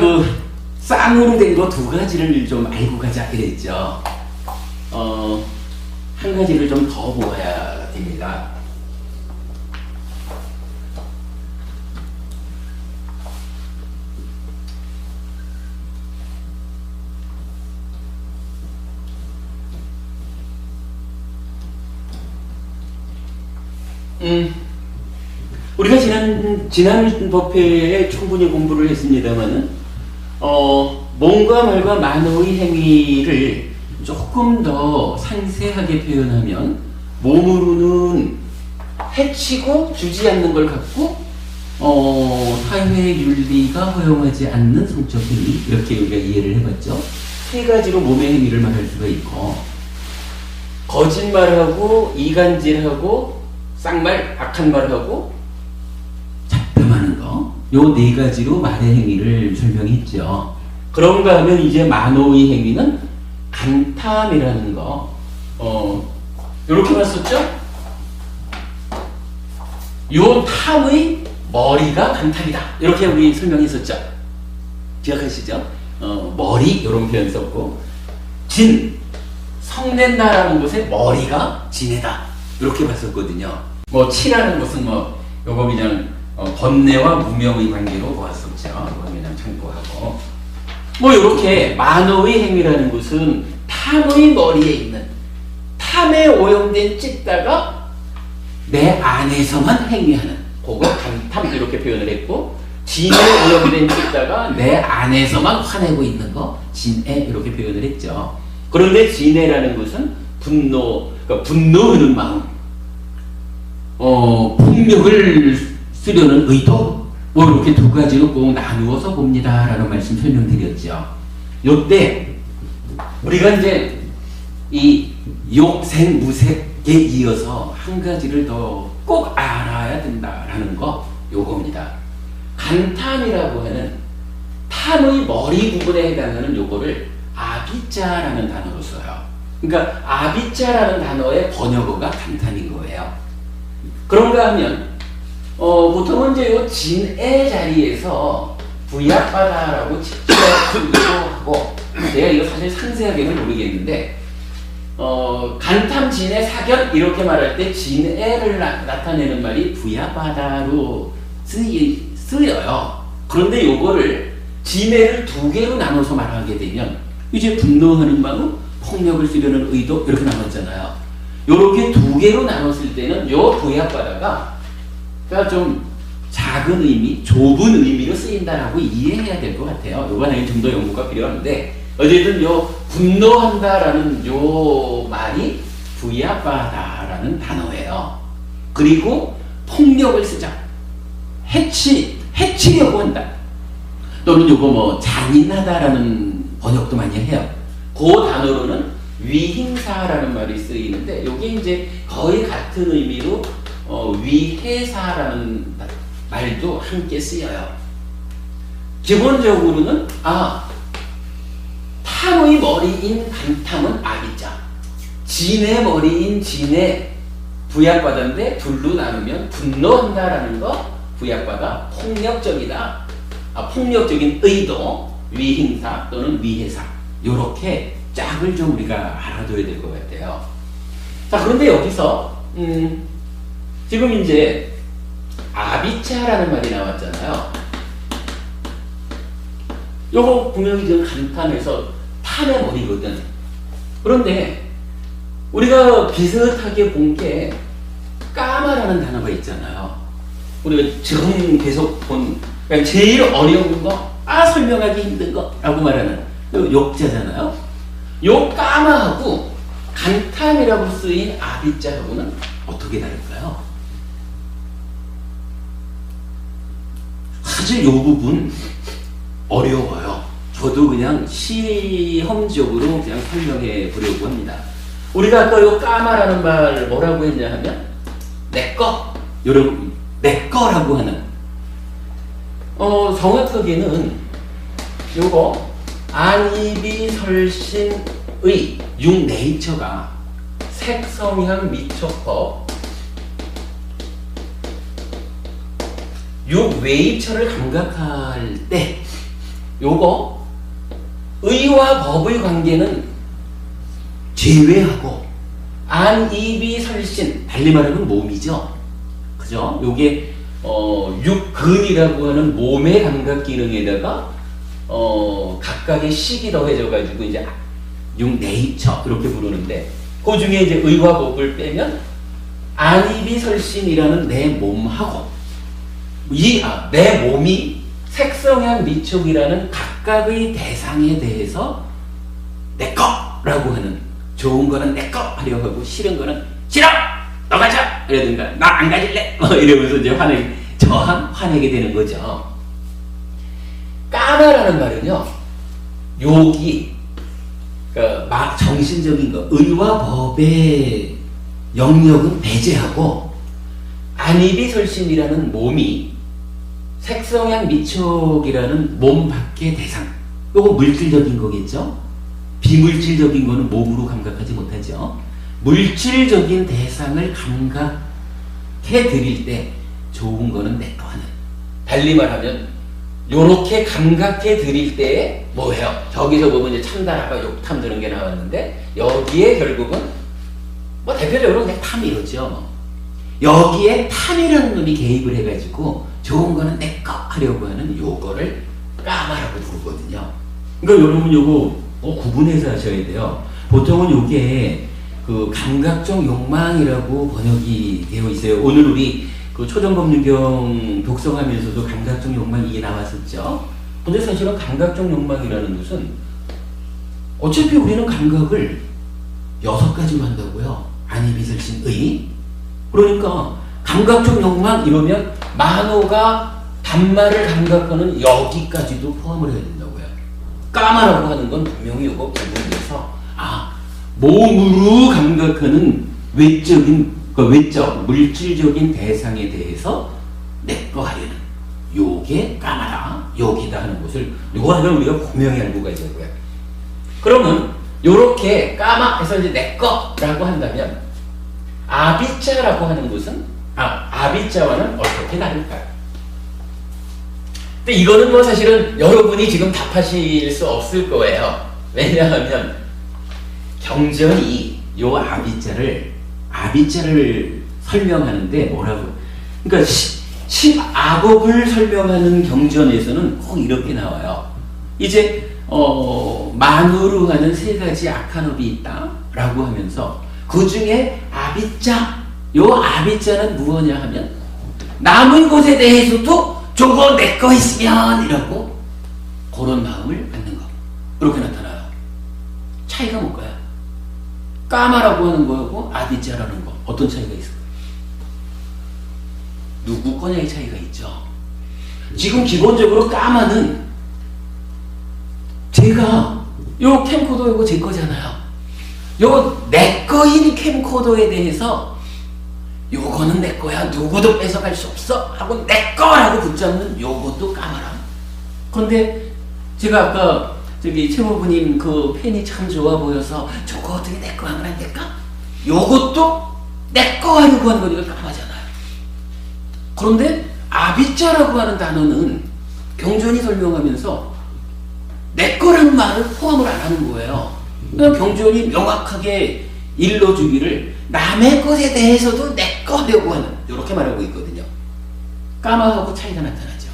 쌍으로 된 거 2가지를 좀 알고 가자 이랬죠. 한 가지를 좀 더 보아야 됩니다. 우리가 지난 법회에 충분히 공부를 했습니다만은 몸과 말과 만호의 행위를 조금 더 상세하게 표현하면 몸으로는 해치고 주지 않는 걸 갖고 사회 윤리가 허용하지 않는 성적 행위 이렇게 우리가 이해를 해봤죠. 3가지로 몸의 행위를 말할 수가 있고 거짓말하고 이간질하고 쌍말, 악한 말하고 잡담하는 거 요 네 가지로 말의 행위를 설명했죠. 그런가 하면 이제 만호의 행위는 간탐이라는 거, 요렇게 봤었죠? 요 탐의 머리가 간탐이다. 이렇게 우리 설명했었죠. 기억하시죠? 머리, 이런 표현 썼고, 진, 성낸다라는 것의 머리가 진해다. 이렇게 봤었거든요. 뭐, 치라는 것은 뭐, 요거 그냥, 번뇌와 무명의 관계로 보았었죠. 이거 그냥 참고하고. 뭐, 요렇게 만호의 행위라는 것은 탐의 머리에 있는, 탐에 오염된 찢다가 내 안에서만 행위하는, 그거 간탐 이렇게 표현을 했고, 진에 오염된 찢다가 내 안에서만 화내고 있는 거, 진애 이렇게 표현을 했죠. 그런데 진애라는 것은 분노, 그러니까 분노하는 마음, 폭력을 쓰려는 의도, 뭐 이렇게 두 가지로 꼭 나누어서 봅니다라는 말씀 설명드렸죠. 요때 우리가 이제 이 욕생 무색에 이어서 한 가지를 더 꼭 알아야 된다라는 거 요겁니다. 간탐이라고 하는 탐의 머리 부분에 해당하는 요거를 아비자라는 단어로 써요. 그러니까 아비자라는 단어의 번역어가 간탐인 거예요. 그런가 하면 보통은 이제 요 진의 자리에서 부약바다라고 직접 하고, 제가 이거 사실 상세하게는 모르겠는데 간탐 진의 사견 이렇게 말할 때 진애를 나타내는 말이 부야바다로 쓰여요. 그런데 요거를 진애를 두 개로 나눠서 말하게 되면 이제 분노하는 마음, 폭력을 쓰려는 의도 이렇게 나눴잖아요. 요렇게 두 개로 나눴을 때는 요 부야바다가 좀 작은 의미, 좁은 의미로 쓰인다라고 이해해야 될 것 같아요. 요거는 좀 더 연구가 필요한데, 어쨌든 요 분노한다라는 요 말이 부야바다라는 단어예요. 그리고 폭력을 쓰자, 해치려고 한다, 또는 요거 뭐 잔인하다라는 번역도 많이 해요. 그 단어로는 위행사라는 말이 쓰이는데, 요게 이제 거의 같은 의미로 위해사라는 말도 함께 쓰여요. 기본적으로는 탐의 머리인 간탐은 아비자, 진의 머리인 진의 부약바다인데 둘로 나누면 분노한다라는 거 부약바다, 폭력적이다, 폭력적인 의도, 위행사 또는 위해사, 요렇게 짝을 좀 우리가 알아둬야 될 것 같아요. 자, 그런데 여기서 지금 이제 아비차라는 말이 나왔잖아요. 요거 분명히 지금 간탐에서 탐의 머리거든. 그런데 우리가 비슷하게 본 게 까마라는 단어가 있잖아요. 우리가 지금 계속 본 제일 어려운 거, 설명하기 힘든 거라고 말하는 요 욕자잖아요. 요 까마하고 간탐이라고 쓰인 아비자하고는 어떻게 다를까요? 사실 요 부분 어려워요. 저도 그냥 시험적으로 그냥 설명해 보려고 합니다. 우리가 아까 요 까마라는 말 뭐라고 했냐 하면 내꺼, 여러분 내꺼라고 하는, 정확하게는 요거 안이비설신의 육네이처가 색성향 미촉법 육외입처를 감각할 때 요거 의와 법의 관계는 제외하고 안이비설신, 달리 말하면 몸이죠. 그죠? 요게 육근이라고 하는 몸의 감각 기능에다가 각각의 식이 더해져 가지고 이제 육네이처 이렇게 부르는데, 그 중에 이제 의와 법을 빼면 안이비설신이라는 내 몸하고 내 몸이 색성향 미촉이라는 각각의 대상에 대해서 내 거라고 하는, 좋은 거는 내 거 하려고 하고 싫은 거는 싫어! 너 가자! 이러든가 나 안 가질래! 이러면서 이제 화내게 되는 거죠. 까마라는 말은요, 욕이, 막 정신적인 거, 의와 법의 영역은 배제하고 안이비설신이라는 몸이 색성향 미촉이라는 몸 밖의 대상. 요거 물질적인 거겠죠? 비물질적인 거는 몸으로 감각하지 못하죠. 물질적인 대상을 감각해 드릴 때 좋은 거는 내 거 하는. 달리 말하면 요렇게 감각해 드릴 때 뭐예요? 저기서 보면 이제 참다라가 욕탐 드는 게 나왔는데 여기에 결국은 뭐 대표적으로 그냥 탐이로죠. 여기에 탐이라는 놈이 개입을 해가지고 좋은 거는 내 거 하려고 하는 요거를 까마라고 부르거든요. 그러니까 여러분 요거 구분해서 하셔야 돼요. 보통은 요게 그 감각적 욕망이라고 번역이 되어 있어요. 오늘 우리 그 초정법륜경 독서하면서도 감각적 욕망이 이게 나왔었죠. 근데 사실은 감각적 욕망이라는 것은 어차피 우리는 감각을 6가지로 한다고요. 안이비설신의. 그러니까 감각적 욕망 이러면 만호가 단말을 감각하는 여기까지도 포함을 해야 된다고요. 까마라고 하는 건 분명히 이거 부분에서 몸으로 감각하는 외적인 외적 물질적인 대상에 대해서 내거 하려는 요게 까마라 여기다 하는 것을 요거 하면 우리가 분명히 알고 가야 되고요. 그러면 요렇게 까마해서 이제 내거라고 한다면 아비자라고 하는 것은 아비자와는 어떻게 다를까요? 근데 이거는 뭐 사실은 여러분이 지금 답하실 수 없을 거예요. 왜냐하면 경전이 요 아비자를 설명하는데 뭐라고? 그러니까 십아법을 설명하는 경전에서는 꼭 이렇게 나와요. 이제 만으로 하는 3가지 악한 업이 있다라고 하면서 그 중에 아비자, 요 아비자는 무엇이냐 하면 남은 것에 대해서도 저거 내 거 있으면 이라고 그런 마음을 갖는 거. 이렇게 나타나요. 차이가 뭘까요? 까마라고 하는 거하고 아비자라는 거 어떤 차이가 있을까요? 누구 거냐의 차이가 있죠. 지금 기본적으로 까마는 제가 요 캠코더 이거 제 거잖아요. 요 내 거인 캠코더에 대해서 요거는 내 거야 누구도 뺏어갈 수 없어 하고 내 거라고 붙잡는 요것도 까마라. 그런데 제가 아까 저기 최모부님 그 펜이 참 좋아 보여서 저거 어떻게 내 거 하면 안 될까? 요것도 내 거 하려고 하는 거니까 까마잖아요. 그런데 아비자라고 하는 단어는 경전이 설명하면서 내 거라는 말을 포함을 안 하는 거예요. 그러니까 경전이 명확하게 일러주기를 남의 것에 대해서도 내 거 하려고 하는 이렇게 말하고 있거든요. 까마하고 차이가 나타나죠.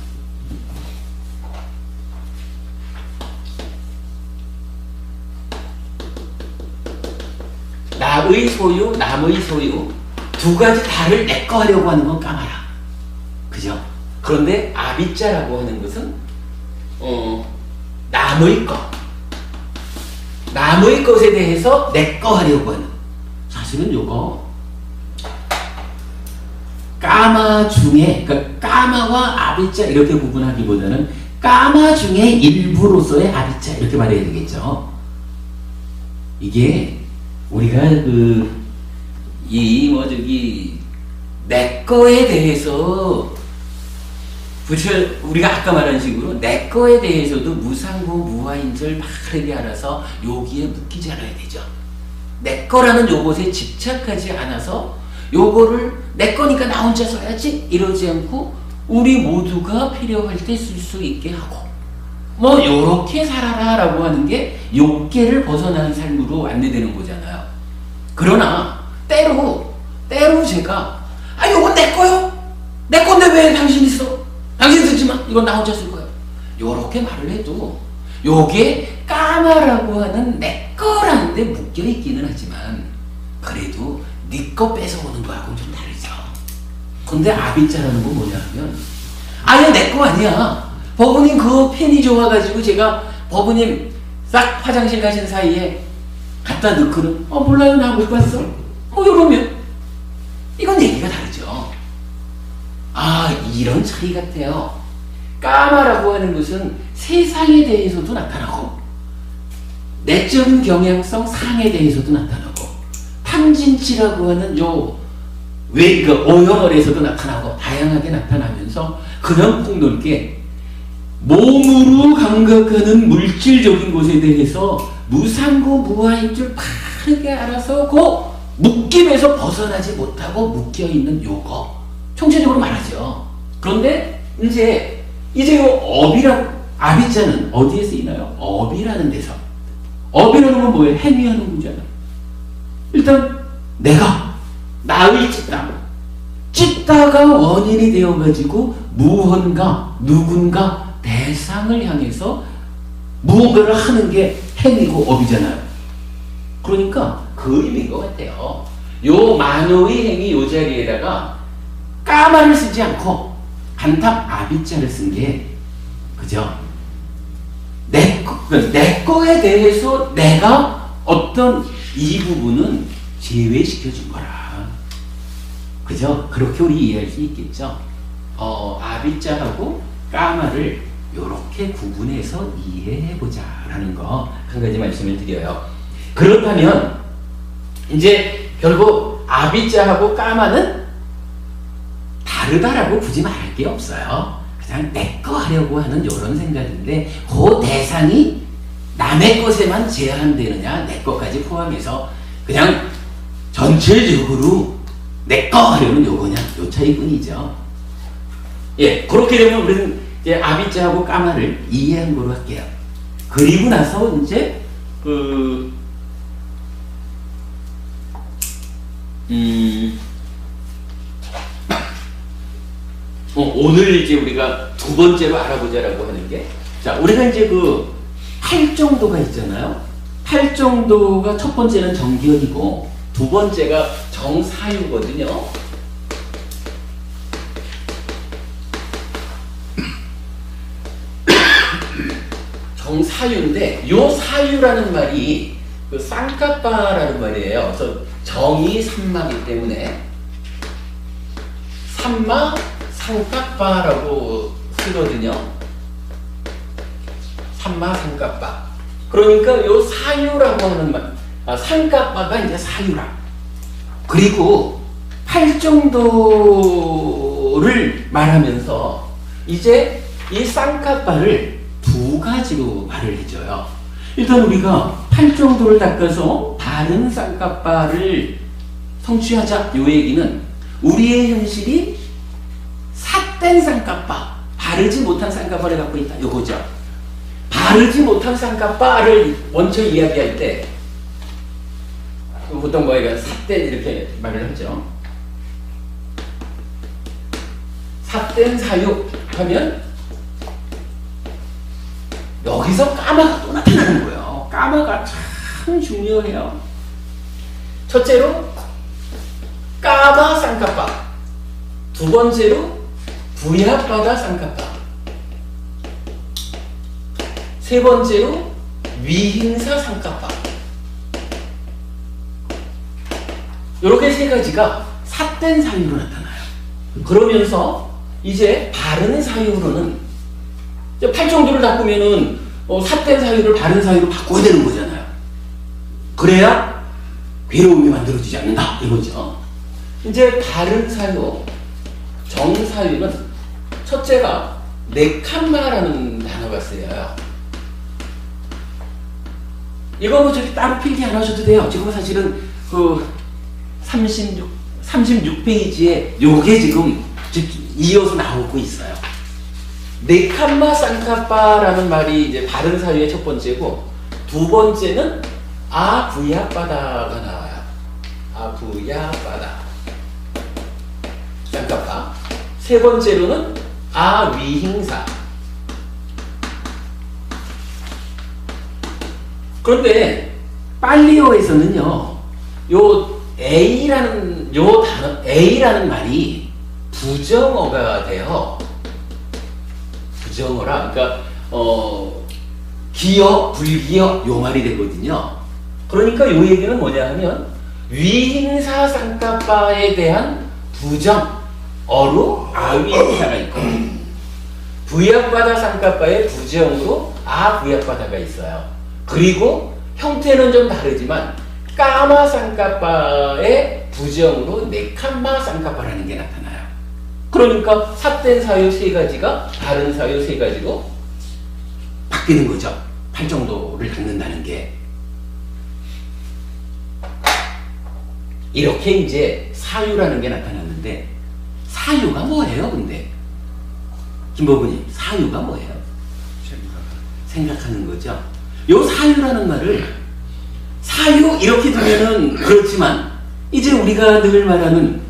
나의 소유, 남의 소유 2가지 다를 내 거 하려고 하는 건 까마라. 그죠? 그런데 아비자라고 하는 것은 남의 것에 대해서 내 거 하려고 하는. 사실은 요거 까마 중에, 그러니까 까마와 아비자 이렇게 구분하기보다는 까마 중에 일부로서의 아비자 이렇게 말해야 되겠죠. 이게 우리가 내 거에 대해서 우리가 아까 말한 식으로 내 거에 대해서도 무상고 무화인절 바르게 알아서 여기에 묶이지 않아야 되죠. 내 거라는 요것에 집착하지 않아서 요거를 내 거니까 나 혼자 써야지 이러지 않고 우리 모두가 필요할 때 쓸 수 있게 하고 뭐 요렇게 살아라 라고 하는 게 욕계를 벗어나는 삶으로 안내되는 거잖아요. 그러나 때로 제가 요건 내 거요? 내 건데 왜 당신이 써? 당신 쓰지 마. 이건 나 혼자 쓸 거야. 요렇게 말을 해도 요게 까마라고 하는 내 거라는 데 묶여 있기는 하지만 그래도 네 거 뺏어오는 거하고는 좀 다르죠. 근데 아비자라는 건 뭐냐 하면 아예 내 거 아니야. 버부님 그 펜이 좋아가지고 제가 버부님 싹 화장실 가신 사이에 갖다 넣고는 몰라요 나 못 봤어. 이러면 이건 얘기가 다르죠. 이런 차이 같아요. 까마라고 하는 것은 세상에 대해서도 나타나고 내적인 경향성 상에 대해서도 나타나고 탐진치라고 하는 오형을에서도 나타나고 다양하게 나타나면서 그냥 폭넓게 몸으로 감각하는 물질적인 것에 대해서 무상고 무아인 줄 바르게 알아서 그 묶임에서 벗어나지 못하고 묶여있는 요거 총체적으로 말하죠. 그런데 이제 요 아비자는 어디에 쓰이나요? 업이라는 데서. 업이라는 건 뭐예요? 행위하는 문제잖아. 일단 내가 나의 찢다가 원인이 되어가지고 무언가 누군가 대상을 향해서 무언가를 하는 게 행위고 업이잖아요. 그러니까 그 의미인 것 같아요. 요 만호의 행위 요 자리에다가 까마를 쓰지 않고 간탑 아비자를 쓴 게 그죠? 내 거에 대해서 내가 어떤 이 부분은 제외시켜 준 거라. 그죠? 그렇게 우리 이해할 수 있겠죠? 아비자하고 까마를 이렇게 구분해서 이해해보자 라는 거 한 가지 말씀을 드려요. 그렇다면 이제 결국 아비자하고 까마는 다르다라고 굳이 말할 게 없어요. 그냥 내 거 하려고 하는 이런 생각인데 그 대상이 남의 것에만 제한되느냐 내 것까지 포함해서 그냥 전체적으로 내 거 하려는 요거냐 요 차이뿐이죠. 예, 그렇게 되면 우리는 이제 아비자하고 까마를 이해한 거로 할게요. 그리고 나서 이제 오늘 이제 우리가 두 번째로 알아보자라고 하는 게, 자, 우리가 이제 팔정도가 있잖아요. 팔정도가 첫 번째는 정기역이고, 두 번째가 정사유거든요. 정사유인데, 요 사유라는 말이 쌍까빠라는 말이에요. 그래서 정이 삼마기 때문에, 삼마, 상까빠라고 쓰거든요. 삼마, 상까빠. 그러니까 요 사유라고 하는 말, 상까빠가 이제 사유라. 그리고 팔정도를 말하면서 이제 이 쌍까빠를 두 가지로 말을 해줘요. 일단 우리가 팔정도를 닦아서 다른 쌍까빠를 성취하자 요 얘기는 우리의 현실이 삿된 쌍까빠, 바르지 못한 쌍까빠를 갖고 있다 요거죠. 바르지 못한 쌍까빠를 먼저 이야기할 때 보통 뭐예요? 삿된 이렇게 말을 하죠. 삿된 사유 하면 여기서 까마가 또 나타나는 거예요. 까마가 참 중요해요. 첫째로 까마 쌍까빠, 두 번째로 부야바다 쌍까빠, 세 번째로 위행사 쌍까빠. 이렇게 세 가지가 삿된 사유로 나타나요. 그러면서 이제 바른 사유로는 팔정도를 닦으면은 삿된 사유를 바른 사유로 바꿔야 되는 거잖아요. 그래야 괴로움이 만들어지지 않는다 이거죠. 이제 바른 사유, 정사유는 첫째가 네캄마라는 단어가 쓰여요. 이거 저기 따로 필기 안 하셔도 돼요. 지금 사실은 36페이지에 요게 지금 이어서 나오고 있어요. 네캄마 쌍까빠라는 말이 이제 바른 사유의 첫 번째고, 두 번째는 아부야바다가 나와요. 아부야바다 쌍까빠. 세 번째로는 아위행사. 그런데 빨리어에서는요, 요 A라는 말이 부정어가 돼요. 부정어라. 그러니까 기어, 불기어 요 말이 되거든요. 그러니까 요 얘기는 뭐냐 하면 위행사 쌍까빠에 대한 부정어로 아위행사가 있고, 부약바다 쌍까빠의 부정으로 아부약바다가 있어요. 그리고 형태는 좀 다르지만 까마 쌍까빠의 부정으로 네캄마 쌍까빠라는 게 나타나요. 그러니까 삿된 사유 세 가지가 바른 사유 세 가지로 바뀌는 거죠. 팔정도를 닦는다는 게. 이렇게 이제 사유라는 게 나타났는데, 사유가 뭐예요, 근데? 김법은님, 사유가 뭐예요? 생각하는 거죠. 요 사유라는 말을, 사유 이렇게 두면은 그렇지만, 이제 우리가 늘 말하는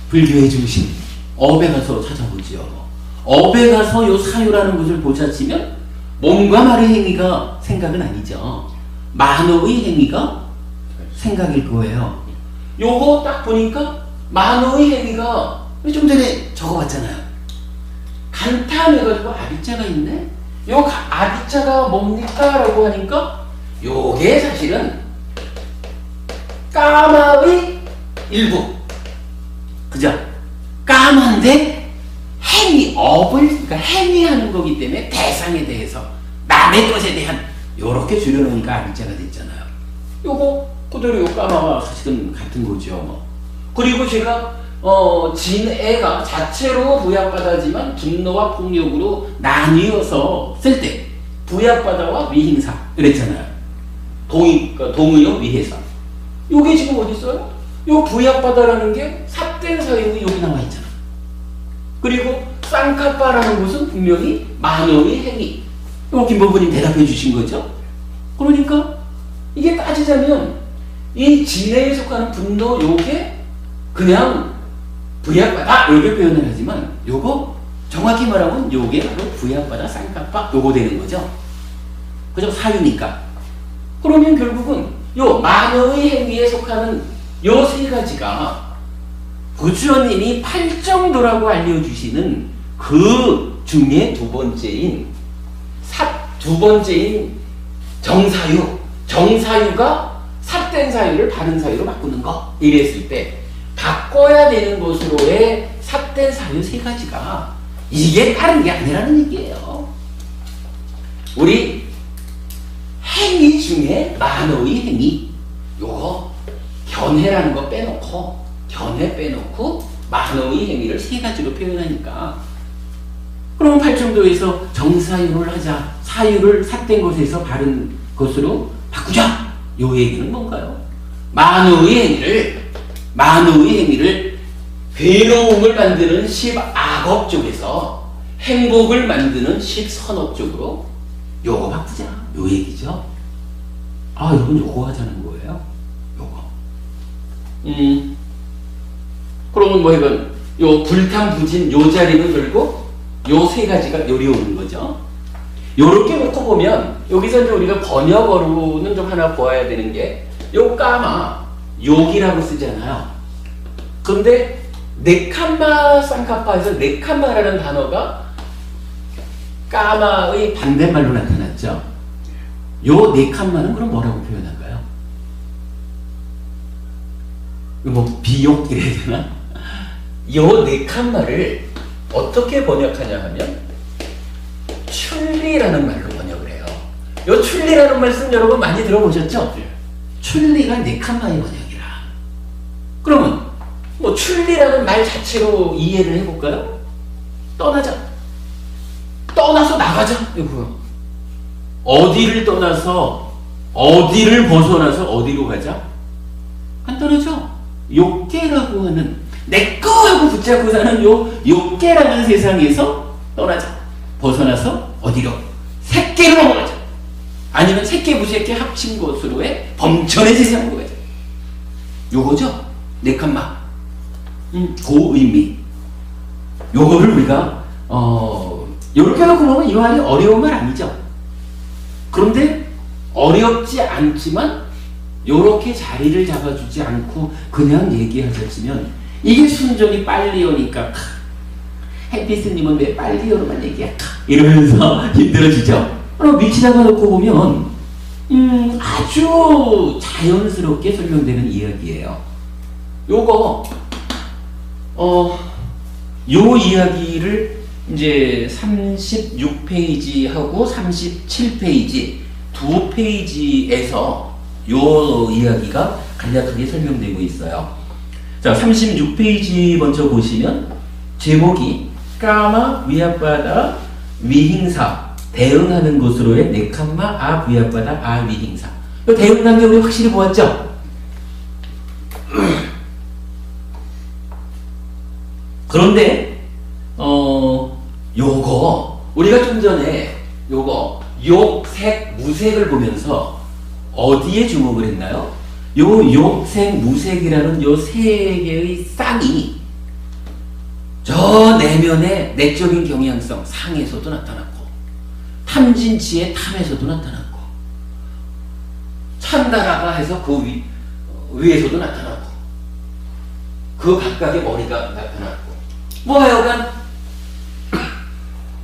불교의 중심, 업에 가서 찾아보지요. 업에 가서 요 사유라는 것을 보자치면 몸과 말의 행위가 생각은 아니죠. 만호의 행위가 생각일 거예요. 요거 딱 보니까 만호의 행위가 좀 전에 적어봤잖아요. 간탄해가지고 아비자가 있네. 요 아비자가 뭡니까? 라고 하니까 요게 사실은 까마의 일부. 그죠? 까만데 행위, 업을, 그러니까 행위하는 거기 때문에 대상에 대해서 남의 것에 대한 요렇게 줄여놓으니까 아비자가 됐잖아요. 요거 그대로 요 까마와 사실은 같은 거죠. 뭐. 그리고 제가 진애가 자체로 부약바다지만 분노와 폭력으로 나뉘어서 쓸 때 부약바다와 위행사 이랬잖아요. 동의어 위해사. 요게 지금 어디 있어요? 요 부약바다라는 게 삿된 사유가 여기 나와 있잖아. 그리고 쌍카빠라는 것은 분명히 만호의 행위. 이거 김법부님 대답해 주신 거죠. 그러니까 이게 따지자면 이 진해에 속하는 분노 요게 그냥 부약바다 이렇게 표현을 하지만 요거 정확히 말하면 요게 바로 부약바다 쌍카빠 요거 되는 거죠. 그죠? 사유니까. 그러면 결국은 요 만호의 행위에 속하는 요 세 가지가 부처님이 팔정도라고 알려주시는 그 중에 두 번째인 정사유가 삿된 사유를 바른 사유로 바꾸는 거 이랬을 때 바꿔야 되는 것으로의 삿된 사유 세 가지가 이게 다른 게 아니라는 얘기예요. 우리 행위 중에 만호의 행위 요거 견해라는 거 빼놓고 견해 빼놓고 만호의 행위를 세 가지로 표현하니까 그럼 팔정도에서 정사유를 하자 사유를 삿된 것에서 바른 것으로 바꾸자 요 얘기는 뭔가요? 만호의 행위를 괴로움을 만드는 10악업 쪽에서 행복을 만드는 10선업 쪽으로 요거 바꾸자 요 얘기죠. 아 여러분 요거 하자는 거예요. 요거 그러면 뭐 이건 요 불탐부진 요 자리는 결국 요 세 가지가 요리 오는 거죠. 요렇게 놓고 보면 여기서 이제 우리가 번역어로는 좀 하나 보아야 되는 게 요 까마 욕이라고 쓰잖아요. 그런데 네캄마 쌍카파에서 네캄마라는 단어가 까마의 반대말로 나타났죠. 요 네캄마는 그럼 뭐라고 표현할까요? 뭐 비욕 이래야 되나? 요 네캄마를 어떻게 번역하냐 하면 출리라는 말로 번역을 해요. 요 출리라는 말씀 여러분 많이 들어보셨죠? 출리가 네캄마의 번역이라. 그러면 뭐 출리라는 말 자체로 이해를 해볼까요? 떠나자. 떠나서 나가자. 이거요. 어디를 떠나서 어디를 벗어나서 어디로 가자? 간단하죠? 욕계라고 하는 내꺼 하고 붙잡고 사는 요 욕계라는 세상에서 떠나자. 벗어나서 어디로? 색계로 넘어가자. 아니면 색계 무색계 합친 것으로의 범천의 세상으로 가자. 요거죠? 네캄마. 그 의미. 요거를 우리가 요렇게 놓고 보면 이 말이 어려운 말 아니죠. 그런데 어렵지 않지만 요렇게 자리를 잡아주지 않고 그냥 얘기하자면 이게 순전히 빨리 오니까 햇빛스님은 왜 빨리 오로만 얘기야 이러면서 힘들어지죠. 그럼 밑에다가 놓고 보면 아주 자연스럽게 설명되는 이야기예요. 요거 요 이야기를 이제 36페이지하고 37페이지 두 페이지에서 요 이야기가 간략하게 설명되고 있어요. 자, 36페이지 먼저 보시면 제목이 까마 위압바다 위행사 대응하는 것으로의 네칸마 아 위압바다 아 위행사. 이 대응 단계 우리 확실히 보았죠? 그런데 요거 우리가 좀 전에 요거 욕색 무색을 보면서 어디에 주목을 했나요? 요 욕색 무색이라는 요 세 개의 쌍이 저 내면의 내적인 경향성 상에서도 나타났고 탐진치의 탐에서도 나타났고 찬다라가 해서 그 위에서도 나타났고 그 각각의 머리가 나타났고 뭐 하여간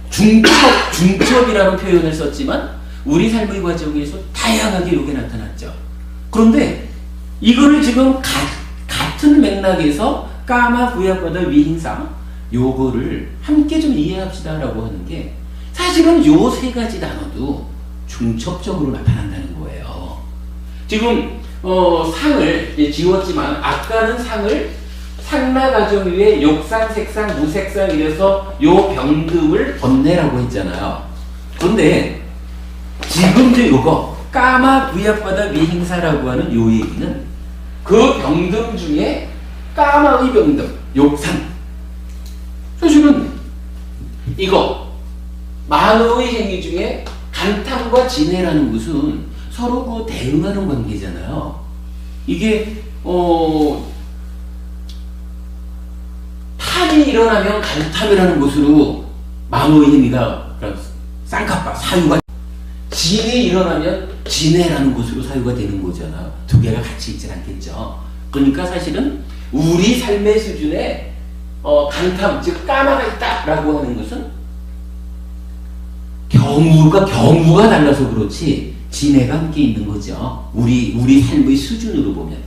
중첩이라는 표현을 썼지만 우리 삶의 과정에서 다양하게 이게 나타났죠. 그런데 이거를 지금 같은 맥락에서 까마 부야바다 위행상 요거를 함께 좀 이해합시다라고 하는 게 사실은 요 세 가지 단어도 중첩적으로 나타난다는 거예요. 지금 상을 지웠지만 아까는 상을 상나 가정 위에 욕상, 색상, 무색상 이래서 요 병등을 번내라고 했잖아요. 그런데 지금 이제 요거 까마 부약바다 위행사라고 하는 요 얘기는 그 병등 중에 까마의 병등, 욕상. 사실은 이거 만호의 행위 중에 간탐과 진해라는 것은 서로 그 대응하는 관계잖아요. 이게 탐이 일어나면 간탐이라는 것으로 만호의 행위가 쌍카파 사유가 진이 일어나면 진해라는 것으로 사유가 되는 거잖아요. 두 개가 같이 있진 않겠죠. 그러니까 사실은 우리 삶의 수준에 간탐 즉 까마가 있다라고 하는 것은 경우가 달라서 그렇지 진해가 함께 있는 거죠. 우리 삶의 수준으로 보면.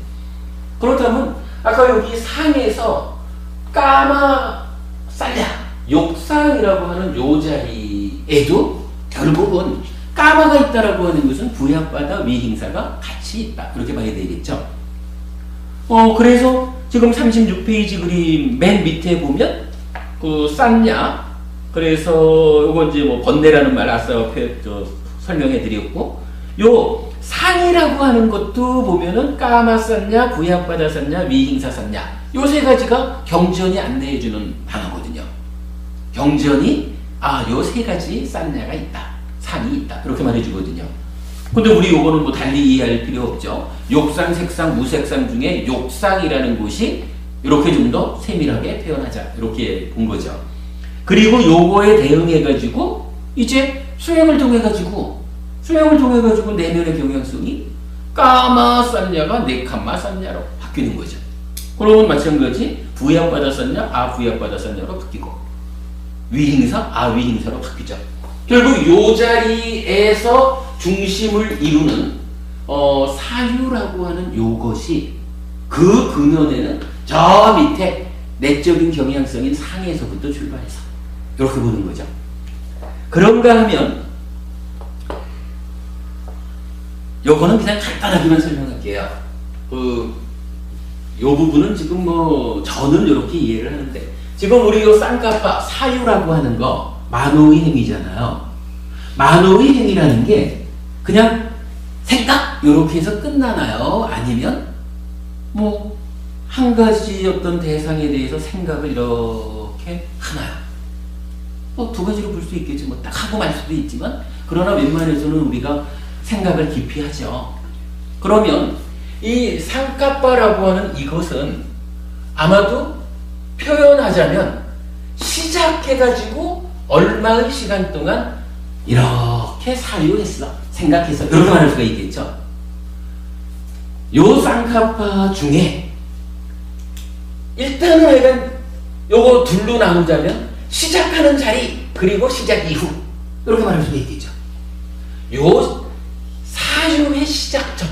그렇다면 아까 여기 상에서 까마 쌀냐 욕상이라고 하는 요 자리에도 결국은 까마가 있다라고 하는 것은 부약바다 위행사가 같이 있다 그렇게 봐야 되겠죠. 그래서 지금 36페이지 그림 맨 밑에 보면 그 쌌냐 그래서 요건 이제 뭐 번뇌라는 말 아까 설명해 드렸고 요 상이라고 하는 것도 보면은 까마 쌌냐 부약바다 쌌냐 위행사 쌌냐 요 세 가지가 경전이 안내해 주는 단어거든요. 경전이 요 세 가지 쌌냐가 있다. 상이 있다. 이렇게 말해 주거든요. 근데 우리 요거는 뭐 달리 이해할 필요 없죠. 욕상, 색상, 무색상 중에 욕상이라는 것이 이렇게 좀 더 세밀하게 표현하자. 이렇게 본 거죠. 그리고 요거에 대응해 가지고 이제 수행을 통해 가지고 내면의 경향성이 까마 쌌냐가 네카마 쌌냐로 바뀌는 거죠. 그러면 마찬가지 부약받아 쌌냐 부약받아 쌌냐로 바뀌고 위행사 위행사로 바뀌죠. 결국 요 자리에서 중심을 이루는 사유라고 하는 요것이 그 근원에는 저 밑에 내적인 경향성인 상에서부터 출발해서 이렇게 보는 거죠. 그런가 하면 요거는 그냥 간단하게만 설명할게요. 요 부분은 지금 뭐 저는 이렇게 이해를 하는데 지금 우리 요 쌍카파 사유라고 하는 거 만호의 행위잖아요. 만호의 행위라는 게 그냥 생각 이렇게 해서 끝나나요? 아니면 뭐 한 가지 어떤 대상에 대해서 생각을 이렇게 하나요? 뭐 두 가지로 볼 수 있겠지. 뭐 딱 하고 말 수도 있지만 그러나 웬만해서는 우리가 생각을 깊이 하죠. 그러면 이 상카파라고 하는 이것은 아마도 표현하자면 시작해가지고 얼마의 시간 동안 이렇게 사유했어 생각해서 이렇게 말할 수가 있겠죠. 요 쌍카파 중에 일단은 약간 요거 둘로 나누자면 시작하는 자리 그리고 시작 이후 이렇게 말할 수가 있겠죠. 요 사유의 시작점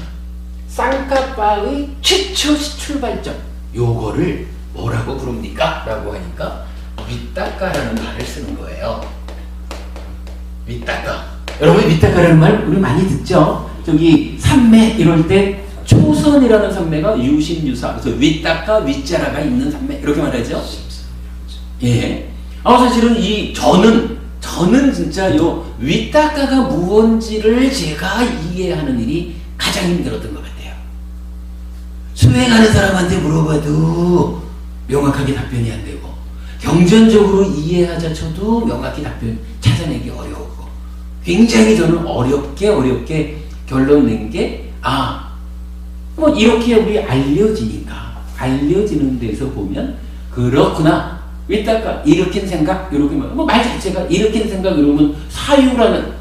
쌍카파의 최초 출발점 요거를 뭐라고 부릅니까? 라고 하니까 위따까라는 말을 쓰는 거예요. 위따까. 여러분 위따까라는 말 우리 많이 듣죠? 저기 산매 이럴 때 초선이라는 산매가 유심유사 그래서 위따까 위자라가 있는 산매 이렇게 말하죠. 예. 사실은 저는 진짜 요 위닦아가 무언지를 제가 이해하는 일이 가장 힘들었던 것 같아요. 수행하는 사람한테 물어봐도 명확하게 답변이 안 되고, 경전적으로 이해하자 쳐도 명확히 답변 찾아내기 어려웠고, 굉장히 저는 어렵게 결론 낸 게, 뭐 이렇게 우리 알려지는 데서 보면, 그렇구나. 위닦아, 일으킨 생각, 이렇게 말 자체가 일으킨 생각, 이러면 사유라는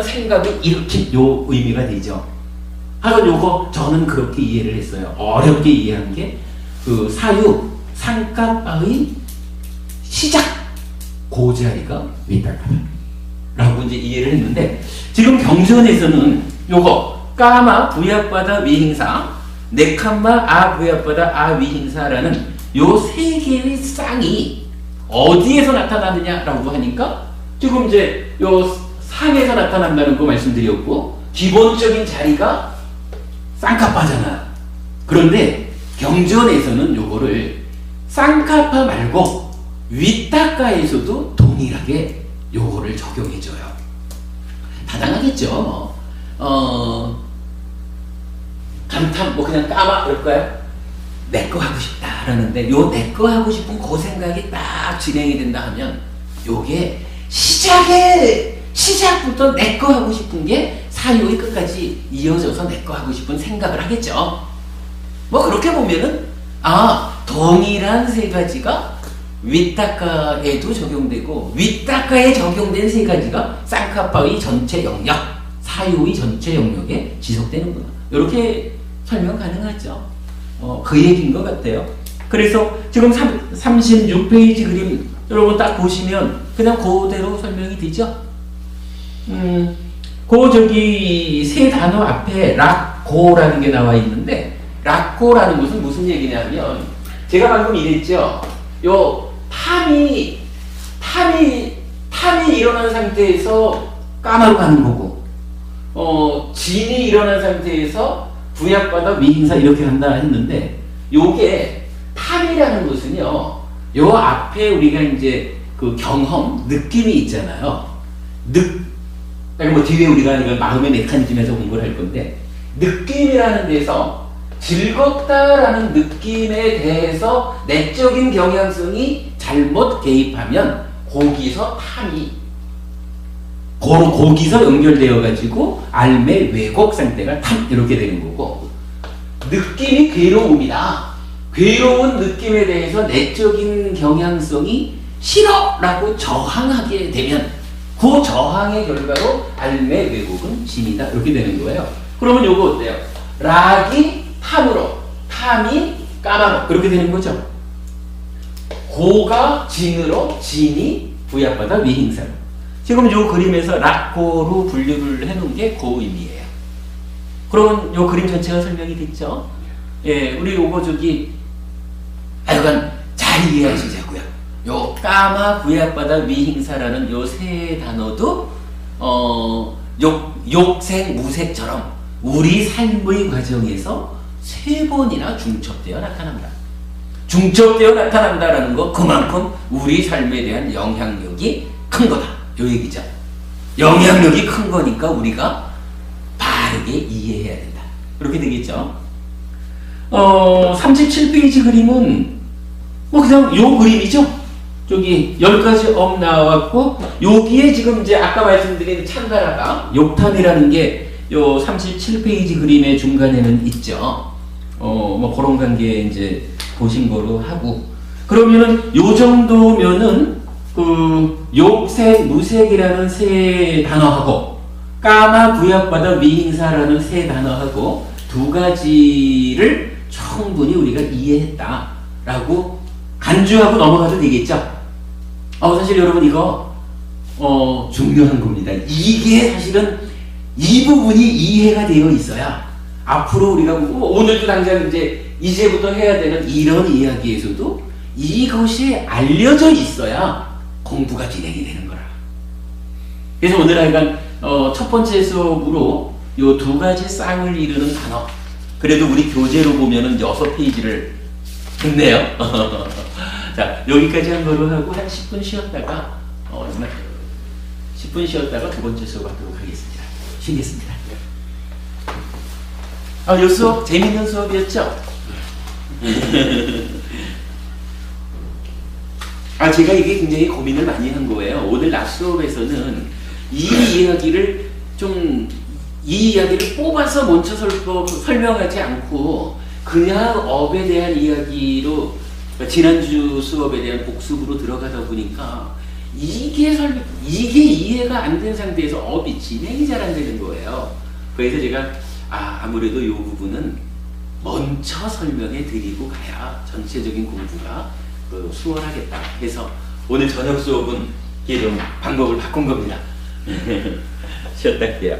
생각을 일으킨 요 의미가 되죠. 하여간 요거 저는 그렇게 이해를 했어요. 어렵게 이해한 게, 그 사유, 상가바의 시작, 그 자리가 위닦아라고 이제 이해를 했는데, 지금 경전에서는 요거, 까마 부야바다 위행사, 네캄마 아 부야바다 아 위행사라는 요 세 개의 쌍이 어디에서 나타나느냐라고 하니까, 지금 이제 요 상에서 나타난다는 거 말씀드렸고, 기본적인 자리가 쌍카파잖아요. 그런데 경전에서는 요거를 쌍카파 말고 위닦아에서도 동일하게 요거를 적용해줘요. 타당하겠죠. 감탄, 그냥 까마 그럴까요? 내거 하고 싶다라는데, 요 내거 하고 싶은 그 생각이 딱 진행이 된다 하면, 요게 시작부터 내거 하고 싶은 게 사유의 끝까지 이어져서 내거 하고 싶은 생각을 하겠죠. 뭐 그렇게 보면은, 동일한 세 가지가 위닦아에도 적용되고, 위닦아에 적용된 세 가지가 쌍카파의 전체 영역, 사유의 전체 영역에 지속되는구나. 이렇게 설명 가능하죠. 그 얘기인 것 같아요. 그래서 지금 36페이지 그림 여러분 딱 보시면 그냥 그대로 설명이 되죠. 저기 세 단어 앞에 락고라는 게 나와 있는데, 락고라는 것은 무슨 얘기냐면, 제가 방금 이랬죠. 요 탐이 일어난 상태에서 까마로 가는 거고, 진이 일어난 상태에서 부약받아 위행사 이렇게 한다 했는데, 요게 탐이라는 것은요, 요 앞에 우리가 이제 그 경험, 느낌이 있잖아요. 뭐 뒤에 우리가 이걸 마음의 메커니즘에서 공부를 할 건데, 느낌이라는 데서 즐겁다라는 느낌에 대해서 내적인 경향성이 잘못 개입하면 거기서 거기서 연결되어 가지고 알매 왜곡 상태가 탐 이렇게 되는 거고, 느낌이 괴로움이다. 괴로운 느낌에 대해서 내적인 경향성이 싫어라고 저항하게 되면 그 저항의 결과로 알매 왜곡은 진이다. 이렇게 되는 거예요. 그러면 요거 어때요? 락이 탐으로, 탐이 까마로 그렇게 되는 거죠. 고가 진으로, 진이 부약받아 위행사로. 지금 요 그림에서 락고로 분류를 해놓은 게 그 의미예요. 그러면 요 그림 전체가 설명이 됐죠? 예, 우리 요거 하여간 잘 이해하시자고요. 요 까마 부약받아 위행사라는 요 세 단어도 욕색 무색처럼 우리 삶의 과정에서 세 번이나 중첩되어 나타납니다. 중첩되어 나타난다라는 거, 그만큼 우리 삶에 대한 영향력이 큰 거다. 요 얘기죠. 영향력이 큰 거니까 우리가 바르게 이해해야 된다. 그렇게 되겠죠. 37페이지 그림은 그냥 요 그림이죠. 저기 10가지 업 나왔고, 여기에 지금 이제 아까 말씀드린 찬가라가 욕탐이라는 게 요 37페이지 그림의 중간에는 있죠. 그런 관계 이제 보신 거로 하고, 그러면은 요 정도면은 그 욕색, 무색이라는 세 단어하고 까마 부약받아 위행사라는 세 단어하고 두 가지를 충분히 우리가 이해했다라고 간주하고 넘어가도 되겠죠. 사실 여러분 이거 중요한 겁니다. 이게 사실은 이 부분이 이해가 되어 있어야 앞으로 우리가 오늘도 당장 이제부터 해야 되는 이런 이야기에서도 이것이 알려져 있어야 공부가 진행이 되는 거라. 그래서 오늘 하여간 첫 번째 수업으로 요 두 가지 쌍을 이루는 단어, 그래도 우리 교재로 보면은 6페이지를 듣네요. 자, 여기까지 한 거로 하고 한 10분 쉬었다가, 정말 10분 쉬었다가 두 번째 수업 하도록 하겠습니다. 쉬겠습니다. 요 수업 재밌는 수업이었죠? 제가 이게 굉장히 고민을 많이 한 거예요. 오늘 낮 수업에서는 이 이야기를 뽑아서 먼저 설명하지 않고 그냥 업에 대한 이야기로 지난주 수업에 대한 복습으로 들어가다 보니까 이게 이해가 안 된 상태에서 업이 진행이 잘 안 되는 거예요. 그래서 제가 아무래도 이 부분은 먼저 설명해 드리고 가야 전체적인 공부가 수월하겠다 해서 오늘 저녁 수업은 이게 좀 방법을 바꾼 겁니다. 쉬었다 할게요.